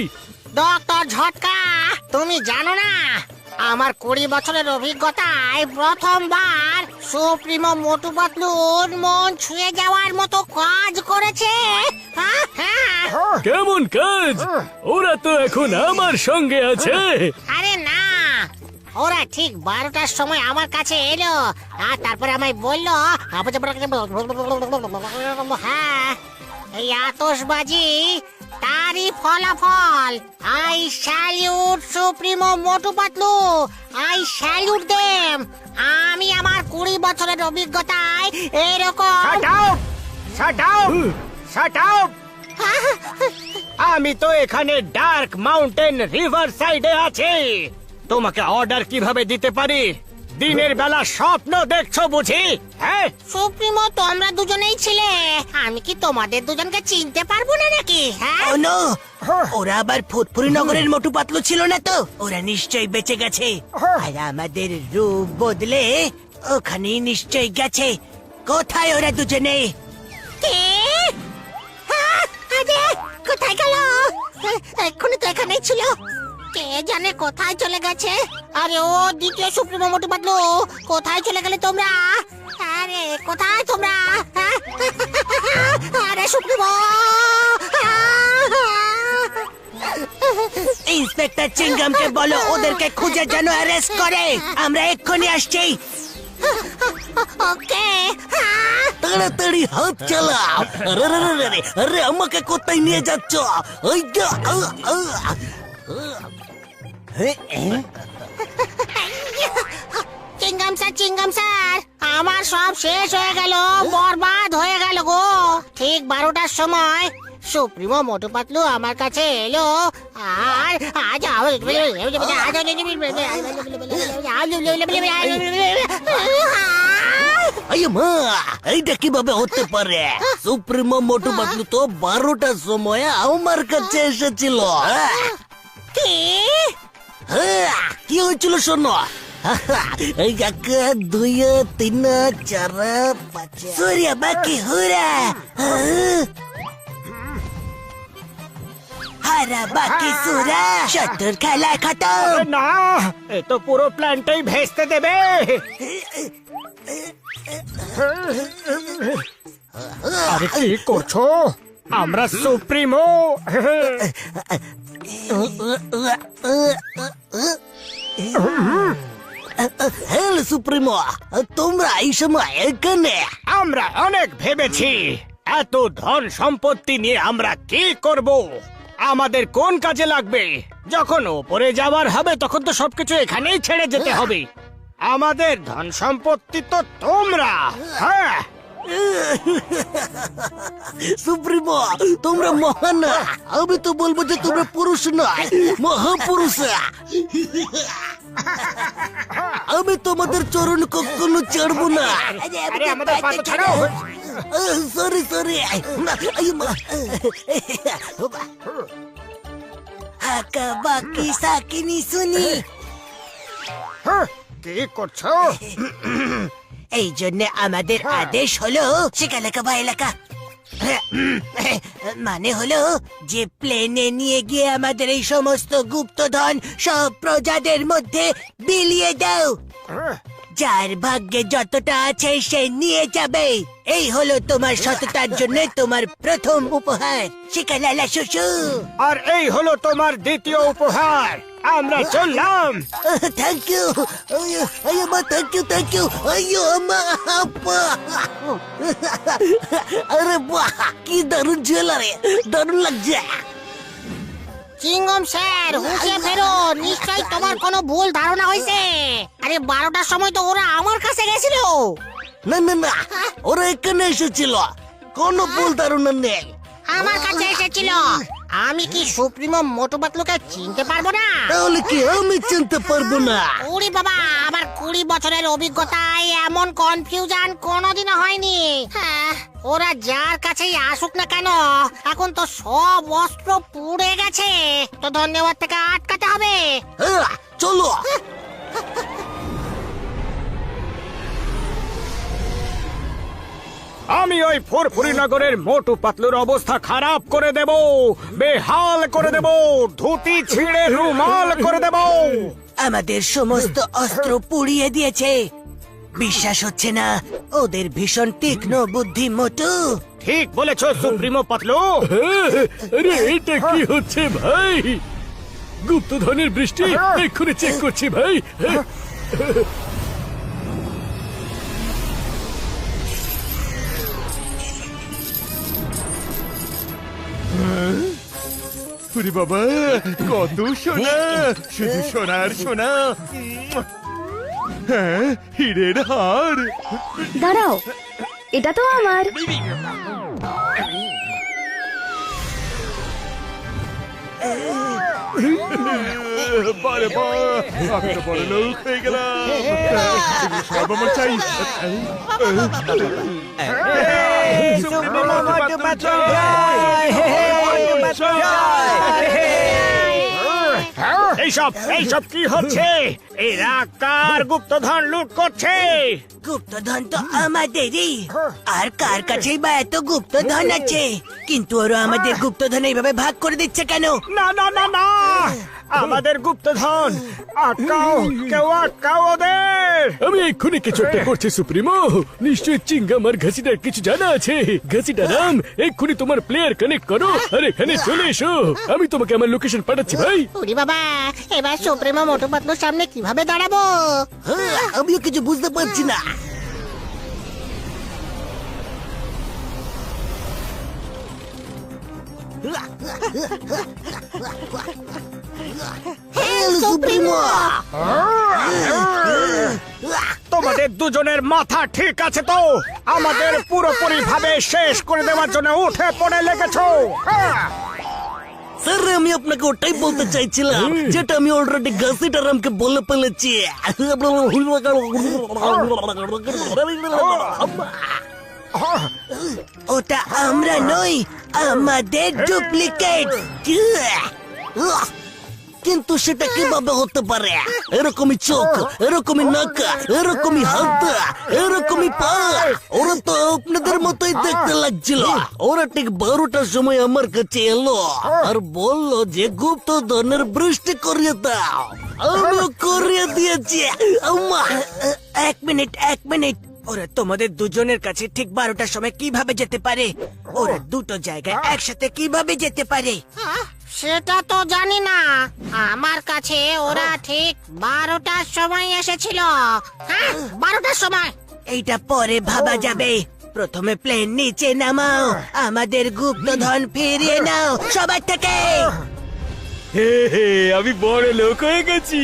ডক্টর ঝটকা, তুমি জানো না আমার 20 বছরের অভিজ্ঞতায় প্রথমবার সুপ্রিমো মোটু পাতলুর মন ছুঁয়ে যাওয়ার মতো কাজ করেছে। কেমন কাজ? ওরা তো এখন আমার সঙ্গে আছে। আরে না, ওরা ঠিক 12টার সময় আমার কাছে এলো আর তারপরে আমায় বললো, হ্যাঁ এই আতশবাজি তারই ফলাফল। I salute supremo Motu Patlu, I salute them. আমি আমার 20 বছরের অভিজ্ঞতায় এরকম। আমি তো এখানে ডার্ক মাউন্টেন রিভার সাইডে আছি। তোমাকে অর্ডার কিভাবে দিতে পারি? দিনের বেলা স্বপ্ন দেখছো বুঝি? হ্যাঁ সুপ্রিমো, তোমরা দুজনেই ছিলে, আমি কি তোমাদের দুজনকে চিনতে পারবো না নাকি? হ্যাঁ, ও নো, ওরা আবার ফুটফুরি নগরের মোটু পাতলু ছিল না তো? ওরা নিশ্চয়ই বেঁচে গেছে, আর আমাদের রূপ বদলে ওখানেই নিশ্চয়ই গেছে। কোথায় ওরা দুজনে? কে? আরে কোথায় গেল? এক্ষুনি তো এখানেই ছিল, কে জানে কোথায় চলে গেছে। আরে ও দ্বিতীয় সুপ্রিমো মোটু পাতলু, কোথায় চলে গেলে তোমরা? আরে কোথায় তোমরা? আরে সুপ্রিমো, ইন্সপেক্টর চিংগামকে বলো ওদেরকে খুঁজে যেন অ্যারেস্ট করে। আমরা এক্ষুনি আসছি। ওকে। তাড়াতাড়ি হাত চালাও। আরে আরে আরে, আরে আমাকে কোথায় নিয়ে যাচ্ছ? ওই যা, চিংগাম স্যার, আমার সব শেষ হয়ে গেল, বরবাদ হয়ে গেল গো। ঠিক 12টার সময় সুপ্রিমো মোটু পাতলু আমার কাছে এলো আর আজ মা, এইটা কিভাবে হতে পারে? সুপ্রিমো মোটু পাতলু তো 12টার সময় আমার কাছে এসেছিল। কি হয়েছিল শোনো। এই 1 2 3 4 5 সূর্য বাকি হুরা হারা বাকি সুরা, শত্রুর খেলা খতম। না, এ তো পুরো প্ল্যানটাই ভেস্তে দেবে। আরে কি করছো? আমরা সুপ্রিমো। হ্যালো সুপ্রিমো, তোমরা এই সময় এখানে? আমরা অনেক ভেবেছি, এত ধন সম্পত্তি নিয়ে আমরা কি করব, আমাদের কোন কাজে লাগবে। যখন ওপরে যাওয়ার হবে তখন তো সবকিছু এখানেই ছেড়ে যেতে হবে। আমাদের ধন সম্পত্তি তো তোমরা। হ্যাঁ, সুপ্রিমো তোমরা মহান, আমি তো বলবো যে তোমরা পুরুষ নয়, মহাপুরুষ। আমি তোমাদের চরণ কখনো ছাড়বো না। আরে আমাদের পা তো ছাড়ো। Sorry sorry. হাকা বাকি সাকিনি শুনি। কি করছো? এই জন্য আমাদের আদেশ হলো শিকালাকা বাইলাকা, মানে হলো যে প্লেনে নিয়ে গিয়ে আমাদের এই সমস্ত গুপ্তধন সব প্রজাদের মধ্যে বিলিয়ে দাও। যার ভাগ্যে যতটা আছে সে নিয়ে যাবে। এই হলো তোমার সততার জন্য তোমার প্রথম উপহার, শিকালালা শুশু। আর এই হলো তোমার দ্বিতীয় উপহার। আমরা চললাম। থ্যাংক ইউ, আয়ো মা, থ্যাংক ইউ থ্যাংক ইউ, আয়ো মা। আরে বাহ, কি দারুণ জুয়েলারি, দারুণ লাগছে। চিংগম স্যার, হুঁশে ফেরো, নিশ্চয়ই তোমার কোনো ভুল ধারণা হয়েছে। আরে 12টার সময় তো ওরা আমার কাছে গেছিল। না না না, ওরা এখানে এসেছিল, কোনো ভুল ধারণা নেই। আমার কাছে এসেছিল। আমি কি সুপ্রিমো মোটু পাতলুকে চিনতে পারবো না? তাহলে কি আমি চিনতে পারবো না? ওরে বাবা, আমার 20 বছরের অভিজ্ঞতায় এমন কনফিউশন কোনোদিনও হয়নি। হ্যাঁ, ওরা যার কাছেই আসুক না কেন, এখন তো সব অস্ত্র পুড়ে গেছে। তো ধন্যবাদ থেকে আটকাতে হবে। হ্যাঁ, চলো। আমি ওই ফুরফুরি নগরের মোটু পাতলুর অবস্থা খারাপ করে দেব, বেহাল করে দেব, ধুতি ছিঁড়ে রুমাল করে দেব। আমাদের সমস্ত অস্ত্র পুড়িয়ে দিয়েছে। বিশ্বাস হচ্ছে না, ওদের ভীষণ তীক্ষ্ণ বুদ্ধি মোটু। ঠিক বলেছো সুপ্রিমো পাতলু। আরে এটা কি হচ্ছে ভাই? গুপ্তধনের বৃষ্টি, এক্ষুনি চেক করছি ভাই। ওরে বাবা, কত সোনা, শুধু সোনার সোনা। হ্যাঁ, হীরের হার। দাঁড়াও, এটা তো আমার। বারে বা, আমি তো বড় লোক হয়ে গেলাম। সব আমার চাই। এইসব কি হচ্ছে? এরা কার গুপ্তধন লুট করছে? গুপ্তধন তো আমাদেরই। আর কার কাছেই বা এত গুপ্তধন আছে? কিন্তু ওরা আমাদের গুপ্তধন এইভাবে ভাগ করে দিচ্ছে কেন? না না না না, আমাদের গুপ্তধন আটকাও, কেউ আটকাও ওদের। আমি এক্ষুনি কিছু একটা করছি সুপ্রিমো। নিশ্চয়ই চিঙ্গাম আর ঘাসিটার কিছু জানা আছে। ঘাসিটা রাম, এক্ষুনি তোমার প্লেয়ার কানেক্ট করো আর এখানে চলে এসো। আমি তোমাকে আমার লোকেশন পাঠাচ্ছি ভাই। ওরে বাবা, এবার সুপ্রিমো মোটু পাতলুর সামনে কিভাবে দাঁড়াবো? হ্যাঁ, আমিও কিছু বুঝতে পারছি না। সুপ্রিমো, তোমাদের দুজনের মাথা ঠিক আছে তো? আমাদের পুরোপুরি ভাবে শেষ করে দেওয়ার জন্য উঠে পড়ে লেগেছো। স্যার আমি আপনাকে ওটাই বলতে চাইছিলাম, যেটা আমি অলরেডি ঘাসিটা রামকে বলে ফেলেছি। ওটা আমরা নই, আমাদের ডুপ্লিকেট। কিন্তু সেটা কিভাবে হতে পারে? এরকমই চোখ, এরকমই নাক, এরকমই হাত, এরকমই পা। ওরা তো আপনাদের মতোই দেখতে লাগছিল। ওরা ঠিক 12টার সময় আমার কাছে এলো আর বলল যে গুপ্তধনের বৃষ্টি করিয়ে দাও। আমিও করিয়ে দিয়েছি। এক মিনিট, ওরা তোমাদের দুজনের কাছে ঠিক 12টার সময় কিভাবে যেতে পারে? ওরা দুটো জায়গায় একসাথে কিভাবে যেতে পারে? সেটা তো জানি না। আমার কাছে ওরা ঠিক 12টার সময় এসেছিল। হ্যাঁ, 12টার সময়। এইটা পরে ভাবা যাবে। প্রথমে প্লেন নিচে নামাও, আমাদের গুপ্তধন ফিরিয়ে নাও সবার থেকে। আমি বড় লোক হয়ে গেছি।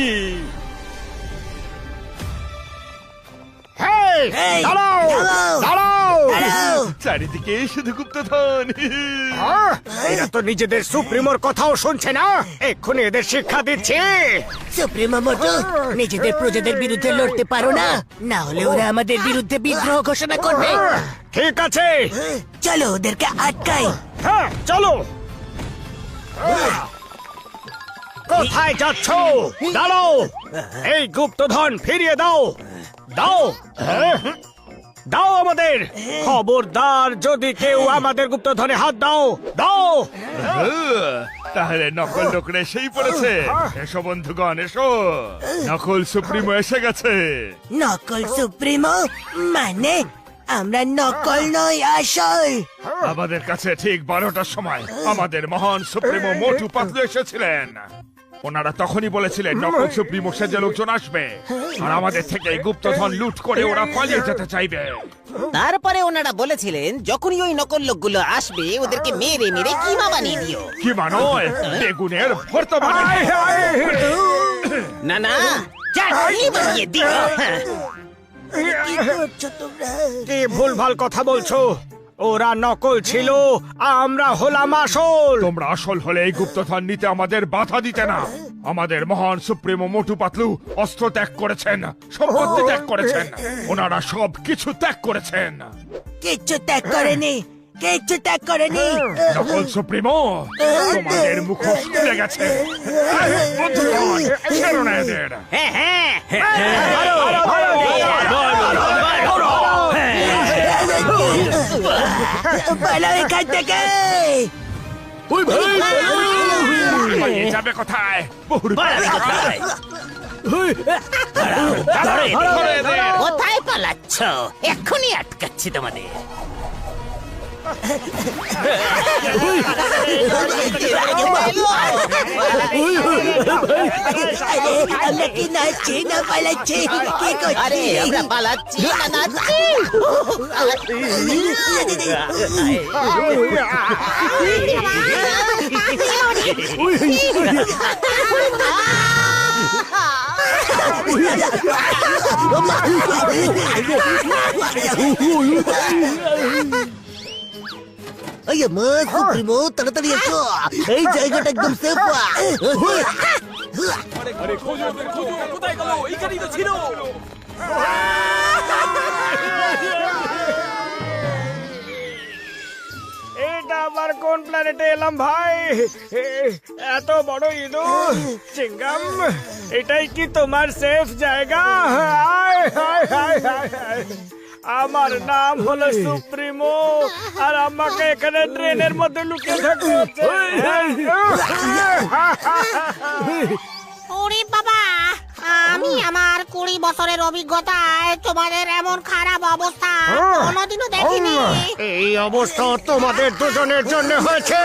দাঁড়াও, দাঁড়াও, দাঁড়াও। দাঁড়াও। চারিদিকে শুধু গুপ্তধন। এরা তো নিজেদের সুপ্রিমোর কথাও শুনছে না, এক্ষুনি এদের শিক্ষা দিচ্ছে। সুপ্রিমো মোটু, নিজেদের প্রজাদের বিরুদ্ধে লড়তে পারো না, না হলে ওরা আমাদের বিরুদ্ধে বিদ্রোহ ঘোষণা করবে। ঠিক আছে, চলো ওদেরকে আটকাই। হ্যাঁ চলো। কোথায় যাচ্ছ? দাঁড়াও, এই গুপ্তধন ফিরিয়ে দাও। দাও, দাও আমাদের। খবরদার যদি কেউ আমাদের গুপ্তধনে হাত দাও, দাও। তাহলে নকল লোকরা এসেই পড়েছে। এসো বন্ধুগণ, এসো, নকল সুপ্রিমো এসে গেছে। নকল সুপ্রিমো মানে আমরা নকল নই, আসল। আমাদের কাছে ঠিক 12টার সময় আমাদের মহান সুপ্রিমো মোটু পাতলু এসেছিলেন। ওনারা তখনই বলেছিলেন নকল সুপ্রিমো সেজে লোকজন আসবে আর আমাদের থেকে গুপ্তধন লুট করে ওরা পালিয়ে যেতে চাইবে। তারপরে ওনারা বলেছিলেন যখনই ওই নকল লোকগুলো আসবে ওদেরকে মেরে মেরে কিমা বানিয়ে দিও। কি মানয় বেগুনের ভর্তা বানিয়ে না না, চাটনি বানিয়ে দিও। কি করছো তোমরা? কি ভুলভাল কথা বলছো? ওরা নকল ছিল, আমরা হলাম আসল। তোমরা আসল হলে এই গুপ্তধন নিতে আমাদের বাধা দিতে না। আমাদের মহান সুপ্রিমো মোটু পাতলু অস্ত্র ত্যাগ করেছেন, সম্পত্তি ত্যাগ করেছেন, ওনারা সব কিছু ত্যাগ করেছেন। কিচ্ছু ত্যাগ করেনি, কিচ্ছু ত্যাগ করেনি। নকল সুপ্রিমো, তোমাদের মুখোশ খুলে গেছে। বন্ধুগণ, ছেড়ো না এদের। হ্যাঁ হ্যাঁ, পালাও এখান থেকে। ওই ভাই, পালিয়ে যাবে কোথায়? বহুর ওই, ধরে এদের। কোথায় পালাচ্ছ? এক্ষুনি আটকাচ্ছি তোমাদের। আমরা কি নাচছি না পালাচ্ছি? কি আরে করছি? আমরা পালাচ্ছি না নাচছি? সুপ্রিমো, তাড়াতাড়ি এসো, এই জায়গাটা একদম সেফ। এটা আবার কোন প্ল্যানেটে এলাম ভাই? এত বড় ইঁদুর, চিংগাম, এটাই কি তোমার সেফ জায়গা? হায়, হায়, হায়, হায়, হায়। আমার নাম হলো সুপ্রিমো আর আমাকে এখানে ট্রেনের মধ্যে লুকিয়ে থাকতে হচ্ছে। ওরে বাবা, আমি আমার 20 বছরের অভিজ্ঞতায় তোমাদের এমন খারাপ অবস্থা কোনোদিনও দেখিনি। এই অবস্থা তোমাদের দুজনের জন্য হয়েছে।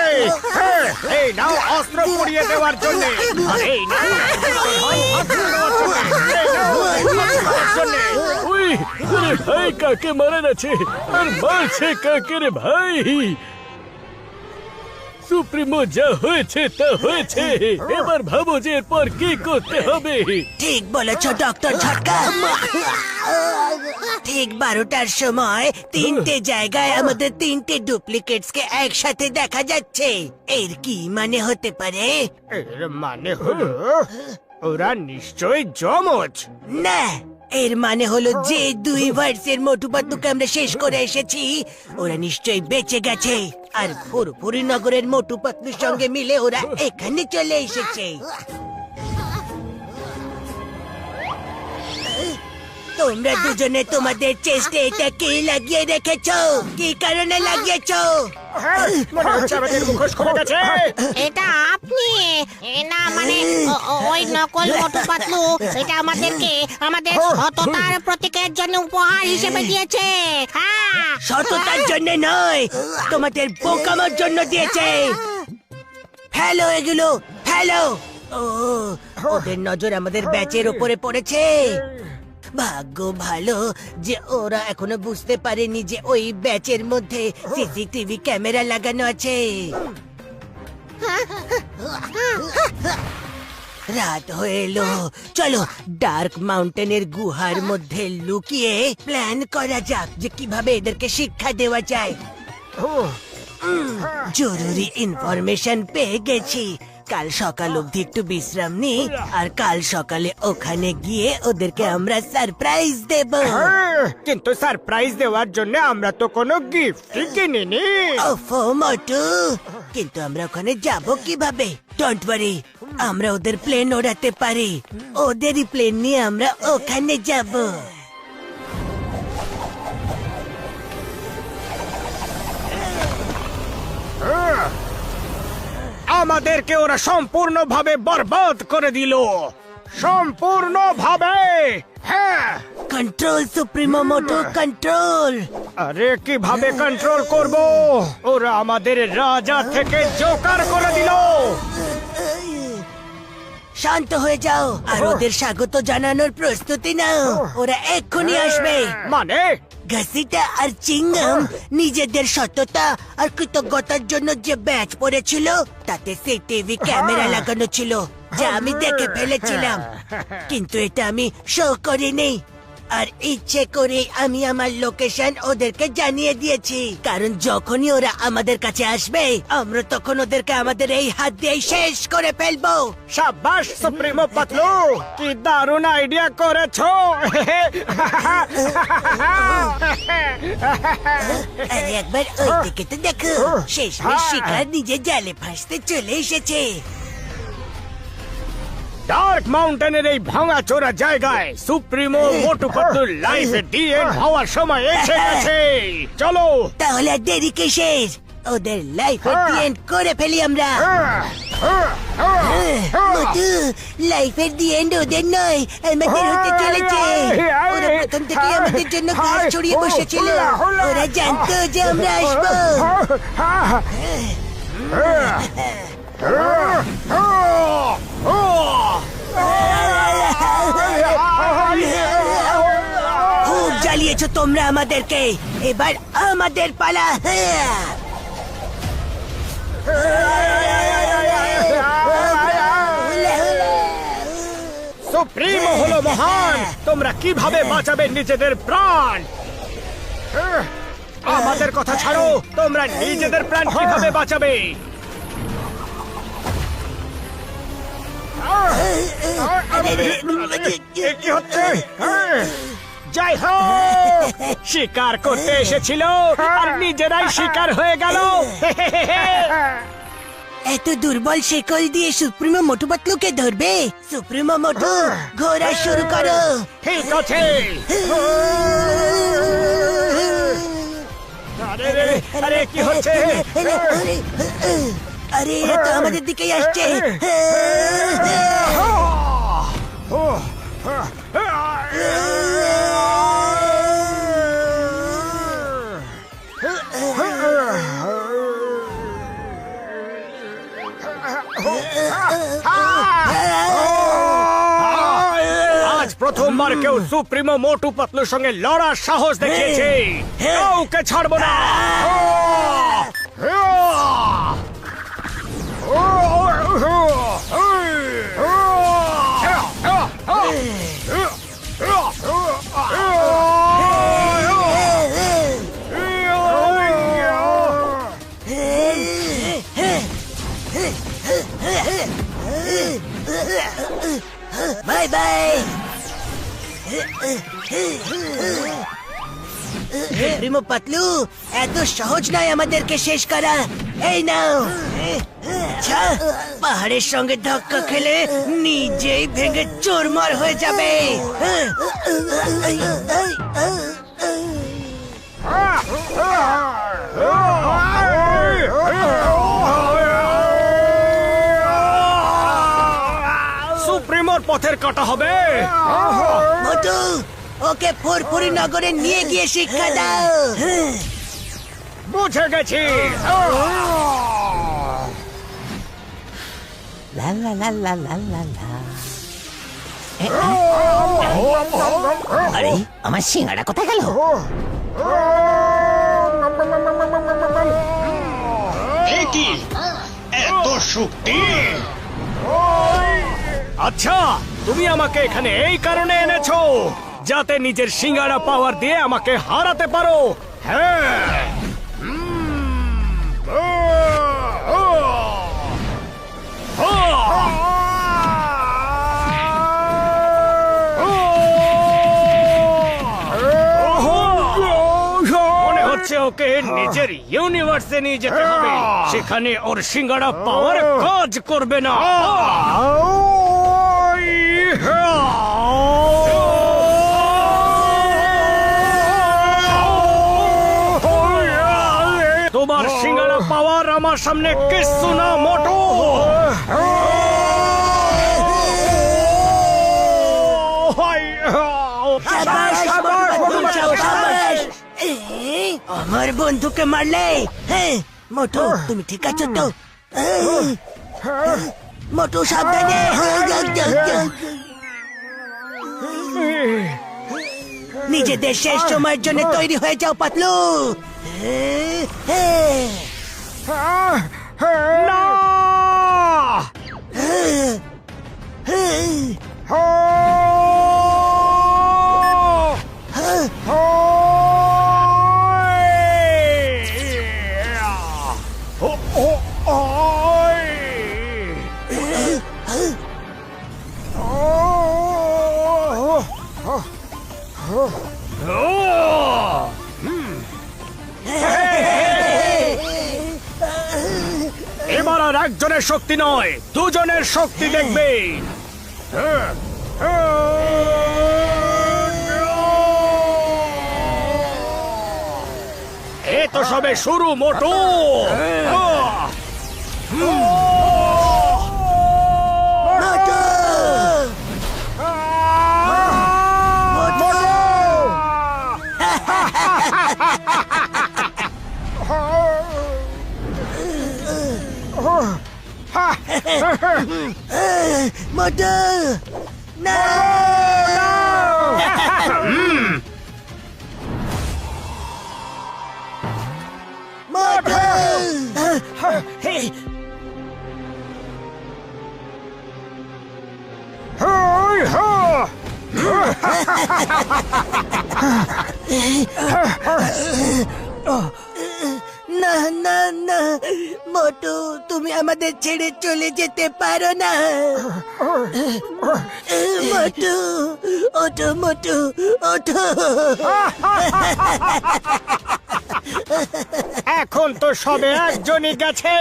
এই নাও অস্ত্র পুড়িয়ে দেওয়ার জন্য, আর এই নাও ওই, আরে ভাই, কাকে মারা যাচ্ছে আর মারছে কাকে রে ভাই? সুপ্রিমো, যা হয়েছে তা হয়েছে, এবার ভাবো যে এরপর কি করতে হবে। ঠিক বলেছ ডক্টর ঝটকা। ঠিক 12টার সময় 3টে জায়গায় আমাদের 3টে ডুপ্লিকেটস কে একসাথে দেখা যাচ্ছে। এর কি মানে হতে পারে? এর মানে হলো ওরা নিশ্চয়ই জমজ। না, এর মানে হলো যে 2 ভার্সের মোটু পাতলুকে আমরা শেষ করে এসেছি ওরা নিশ্চয়ই বেঁচে গেছে, আর ফুরফুরি নগরের মোটু পাতলুর সঙ্গে মিলে ওরা এখানে চলে এসেছে। তোমরা দুজনে তোমাদের চেস্টে এটা কি লাগিয়ে রেখেছো? কি কারণে লাগিয়েছো? মনে হচ্ছে আমাদের মুখোশ খুলে গেছে। এটা আপনি না, মানে ওই নকল মোটু পাতলু এটা আমাদেরকে আমাদের সততার প্রতীকের জন্য উপহার হিসেবে দিয়েছে। হ্যাঁ, সততার জন্য নয়, তোমাদের বোকানোর জন্য দিয়েছে। ফেলো এগুলো, ফেলো। ও, ওদের নজর আমাদের ব্যাচের উপরে পড়েছে। ভাগ্য ভালো যে ওরা এখনো বুঝতে পারেনি যে ওই ব্যাচের মধ্যে সিসিটিভি ক্যামেরা লাগানো আছে। রাত হয়ে এলো, চলো ডার্ক মাউন্টেনের গুহার মধ্যে লুকিয়ে প্ল্যান করা যাক যে কিভাবে এদেরকে শিক্ষা দেওয়া যায়। জরুরি ইনফরমেশন পেয়ে গেছি। কাল সকাল অবধি একটু বিশ্রাম নি, আর কাল সকালে ওখানে গিয়ে ওদেরকে আমরা সারপ্রাইজ দেব। কিন্তু সারপ্রাইজ দেওয়ার জন্য আমরা তো কোনো গিফট কিনিনি। ওফো মোটু, কিন্তু আমরা ওখানে যাব কিভাবে? ডোন্ট ওয়ারি, আমরা ওদের প্লেন ওড়াতে পারি। ওদেরই প্লেন নিয়ে আমরা ওখানে যাব। আমাদেরকে ওরা সম্পূর্ণভাবে বরবাদ করে দিল, সম্পূর্ণভাবে। হ্যাঁ, কন্ট্রোল সুপ্রিমো মোটু, কন্ট্রোল। আরে কিভাবে কন্ট্রোল করব? ওরা আমাদের রাজা থেকে জোকার করে দিল। শান্ত হয়ে যাও আর ওদের স্বাগত জানানোর প্রস্তুতি নাও। ওরা এক্ষুনি আসবে। মানে ঘাসিটা আর চিংগাম নিজেদের সততা আর কৃতজ্ঞতার জন্য যে ব্যাচ পড়েছিল তাতে সিটিভি ক্যামেরা লাগানো ছিল, যা আমি দেখে ফেলেছিলাম। কিন্তু এটা আমি শো করিনি, আর ইচ্ছে করে আমি আমার লোকেশন ওদেরকে জানিয়ে দিয়েছি, কারণ যখনই ওরা আমাদের কাছে আসবে আমরা তখন ওদেরকে আমাদের এই হাত দিয়ে শেষ করে ফেলবো। শাবাশ সুপ্রিমো পাতলু, কি দারুণ আইডিয়া করেছো। আরে একবার ওই দিকে তো দেখো, শেষমেশ শিকার নিজে জালে ফাঁসতে চলে এসেছে। ডার্ক মাউন্টেনের এই ভাঙাচোরা জায়গায় সুপ্রিমো মোটু পাতলুর লাইফে দিয়ে হওয়ার সময় এসে গেছে। চলো তাহলে আর দেরি কিসের? ওদের লাইফ এন্ড করে ফেলি আমরা। মোটু, লাইফের দি এন্ড ওদের নয়, আমাদের হতে চলেছে। ওরা প্রথম থেকে আমাদের জন্য ঘাস ছড়িয়ে বসেছিল, ওরা জানতো যে আমরা আসবো। খুব জ্বালিয়েছো তোমরা আমাদেরকে, এবার আমাদের পালা। সুপ্রিমো হলো মহান, তোমরা কিভাবে বাঁচাবে নিজেদের প্রাণ? আমাদের কথা ছাড়ো, তোমরা নিজেদের প্রাণ কিভাবে বাঁচাবে? কি হচ্ছে? যাই হোক, শিকার করতে এসেছিল আর নিজেরাই শিকার হয়ে গেল। এত দুর্বল শেকল দিয়ে সুপ্রিমো মোটু পাতলুকে ধরবে? সুপ্রিমো মোটু, ঘোরা শুরু করো। ঠিক আছে। আরে কি হচ্ছে? আরে এরা তো আমাদের দিকেই আসছে। আজ প্রথমবার কেউ সুপ্রিমো মোটু পাতলুর সঙ্গে লড়ার সাহস দেখিয়েছে। কাউকে ছাড়বো না। Bye bye. প্রিমো পাতলু, এত সহজ নয় আমাদেরকে শেষ করা। এই নাও। পাহাড়ের সঙ্গে ধাক্কা খেলে নিজেই ভেঙে চুরমার হয়ে যাবে। সুপ্রিমোর পথের কাটা হবে। মোটু, ওকে ফুরফুরি নগরে নিয়ে গিয়ে শিক্ষা দাও। বুঝে গেছি। লা লা লা লা লা লা লা। আরে আমার সিঙ্গাড়া কোথায় গেল? কি এত শক্তি? আচ্ছা, তুমি আমাকে এখানে এই কারণে এনেছো যাতে নিজের সিঙ্গারা পাওয়ার দিয়ে আমাকে হারাতে পারো। হ্যাঁ। মনে হচ্ছে ওকে নিজের ইউনিভার্সে নিয়ে যেতে হবে, সেখানে ওর সিঙ্গারা পাওয়ার কাজ করবে না। তোমার সিঙ্গারা পাওয়ার আমার সামনে কিচ্ছু না মোটু। আমার বন্ধুকে মারলে। হ্যাঁ মোটু, তুমি ঠিক আছো তো? মোটু সাবধানে। নিজেদের শেষ সময়ের জন্য তৈরি হয়ে যাও পাতলু। না! এবার আর একজনের শক্তি নয়, দুজনের শক্তি দেখবে। এ তো সবে শুরু মোটু। মোটু না! মোটু! না না না মোটু, তুমি আমাদের ছেড়ে চলে যেতে পারো না। মোটু ওঠো, মোটু ওঠো। এখন তো সবে একজনই গেছে,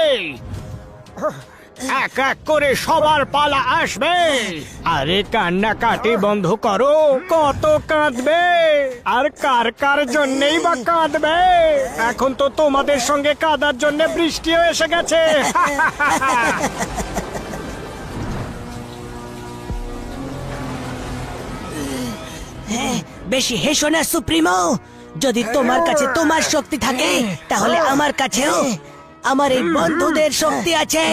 এক এক করে সবার পালা আসবে। আরে কান্নাকাটি বন্ধ করো, কত কাঁদবে আর কার কার জন্যই বা কাঁদবে। এখন তো তোমাদের সঙ্গে কাঁদার জন্য বৃষ্টিও এসে গেছে। বেশি হেসো না সুপ্রিমো। যদি তোমার কাছে তোমার শক্তি থাকে, তাহলে আমার কাছেও আমার এই বন্ধুদের শক্তি আছে।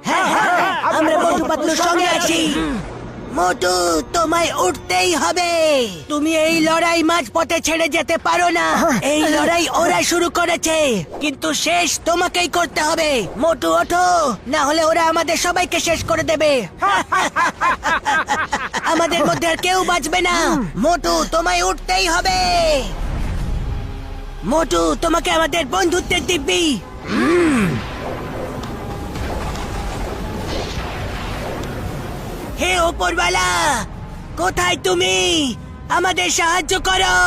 হ্যাঁ হ্যাঁ, আমরা মোটু পাতলুর সঙ্গে আছি। মোটু, তোমায় উঠতেই হবে। তুমি এই লড়াই মাঝপথে ছেড়ে যেতে পারো না। এই লড়াই ওরা শুরু করেছে, কিন্তু শেষ তোমাকেই করতে হবে। মোটু ওঠো, না হলে ওরা আমাদের সবাইকে শেষ করে দেবে। আমাদের মধ্যে আর কেউ বাঁচবে না। মোটু, তোমায় উঠতেই হবে। মোটু, তোমাকে আমাদের বন্ধুত্বের দিব্যি। হে ওপরওয়ালা, কোথায় তুমি? আমাদের সাহায্য করো।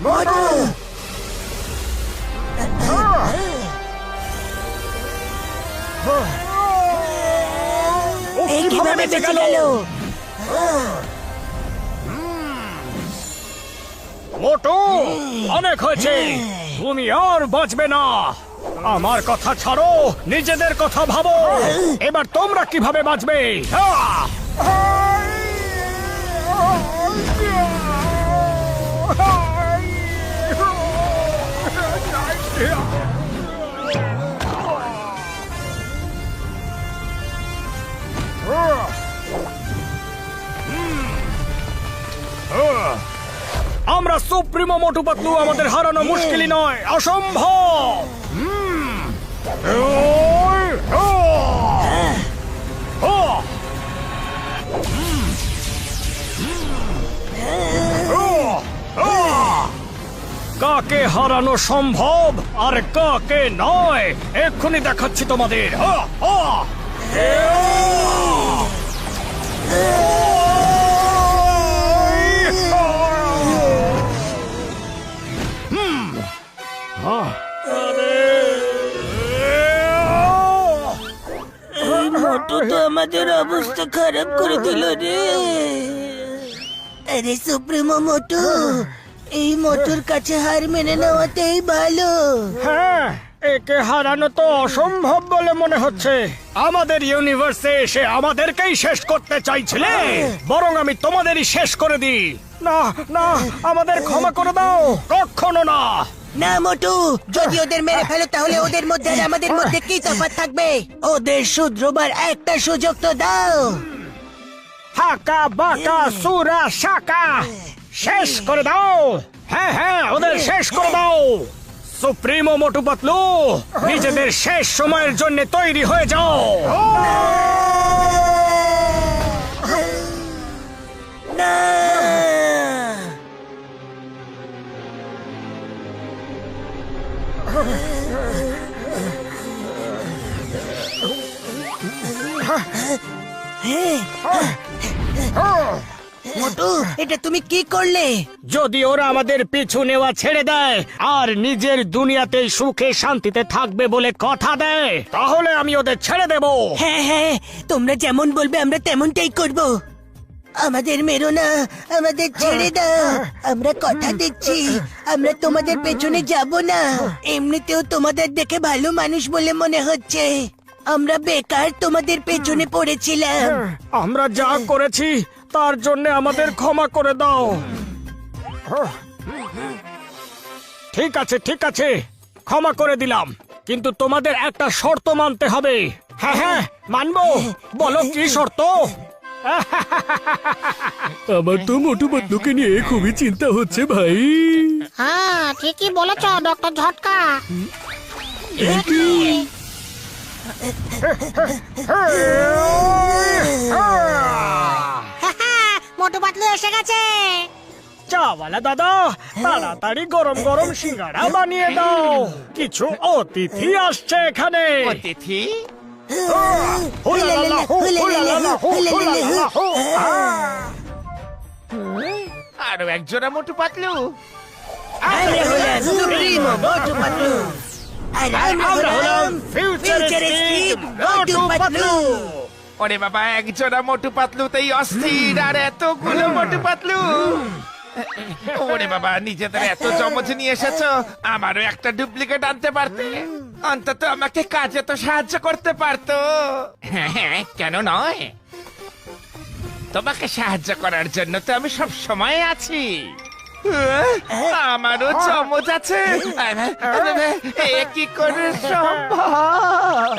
মোটু, এই কিভাবে বেঁচে গেল? মোটু, অনেক হয়েছে, তুমি আর বাঁচবে না। আমার কথা ছাড়ো, নিজেদের কথা ভাবো। এবার তোমরা কিভাবে বাঁচবে? আমরা সুপ্রিমো মোটু পাতলু, আমাদের হারানো মুশকিলই নয়, অসম্ভব। কাকে হারানো সম্ভব আর কাকে নয় এক্ষুনি দেখাচ্ছি তোমাদের। মোটু তো আমাদের অবস্থা খারাপ করে দিল রে। আরে সুপ্রিমো মোটু, এই মোটুর কাছে হার মেনে নেওয়াতেই ভালো। হ্যাঁ, একে হারানো তো অসম্ভব বলে মনে হচ্ছে। আমাদের ইউনিভার্সে এসে আমাদেরকেই শেষ করতে চাইছিলে, বরং আমি তোমাদেরই শেষ করে দিই। না না, আমাদের ক্ষমা করে দাও। কখনো না। না মোটু, যদি ওদের মেরে ফেলো তাহলে ওদের মধ্যে আর আমাদের মধ্যে কি তফাৎ থাকবে? ওদের শুধরোবার একটা সুযোগ তো দাও। হাকা বাকা সুরা শাকা, শেষ করে দাও। হ্যাঁ হ্যাঁ, ওদের শেষ করে দাও। সুপ্রিমো মোটু পাতলু, নিজেদের শেষ সময়ের জন্য তৈরি হয়ে যাও। না, মোটু, এটা তুমি কি করলে? যদি ওরা আমাদের পিছু নেওয়া ছেড়ে দেয় আর নিজের দুনিয়াতে সুখে শান্তিতে থাকবে বলে কথা দেয়, তাহলে আমি ওদের ছেড়ে দেব। হ্যাঁ হ্যাঁ, তোমরা যেমন বলবে আমরা তেমনটাই করব। আমাদের মেরো না, আমাদের ছেড়ে দাও। আমরা কথা দিচ্ছি, আমরা তোমাদের পেছনে যাব না। এমনিতেও তোমাদের দেখে ভালো মানুষ বলে মনে হচ্ছে। আমরা বেকার তোমাদের পেছনে পড়েছিলাম। আমরা যা করেছি তার জন্য আমাদের ক্ষমা করে দাও। ঠিক আছে ঠিক আছে, ক্ষমা করে দিলাম, কিন্তু তোমাদের একটা শর্ত মানতে হবে। হ্যাঁ হ্যাঁ, মানবো। বলো কি শর্ত? আমার তো মোটু পাতলুকে নিয়ে খুবই চিন্তা হচ্ছে ভাই। হ্যাঁ, ঠিকই বলেছ ডক্টর ঝটকা। মোটু পাতলু এসে গেছে। চাওয়ালা দাদা, তাড়াতাড়ি গরম গরম সিঙ্গাড়া বানিয়ে দাও, কিছু অতিথি আসছে এখানে। অতিথি? আরো একজোড়া মোটু পাতলু। আমরা হলাম সুপ্রিমো মোটু পাতলু, আর আমরা হলাম ফিউচারিস্টিক মোটু পাতলু। ওরে বাবা, একজোড়া মোটু পাতলুতেই অস্থির, আর এতগুলো মোটু পাতলু। ওরে বাবা, নিজেদের এত জমজ নিয়ে এসেছো, আমারও একটা ডুপ্লিকেট আনতে পারতে। অন্তত আমাকে কাজে তো সাহায্য করতে পারতো। হ্যাঁ হ্যাঁ, কেন নয়? তোমাকে সাহায্য করার জন্য তো আমি সব সময় আছি। আমারও চমচ আছে, এ কি করে সম্ভব?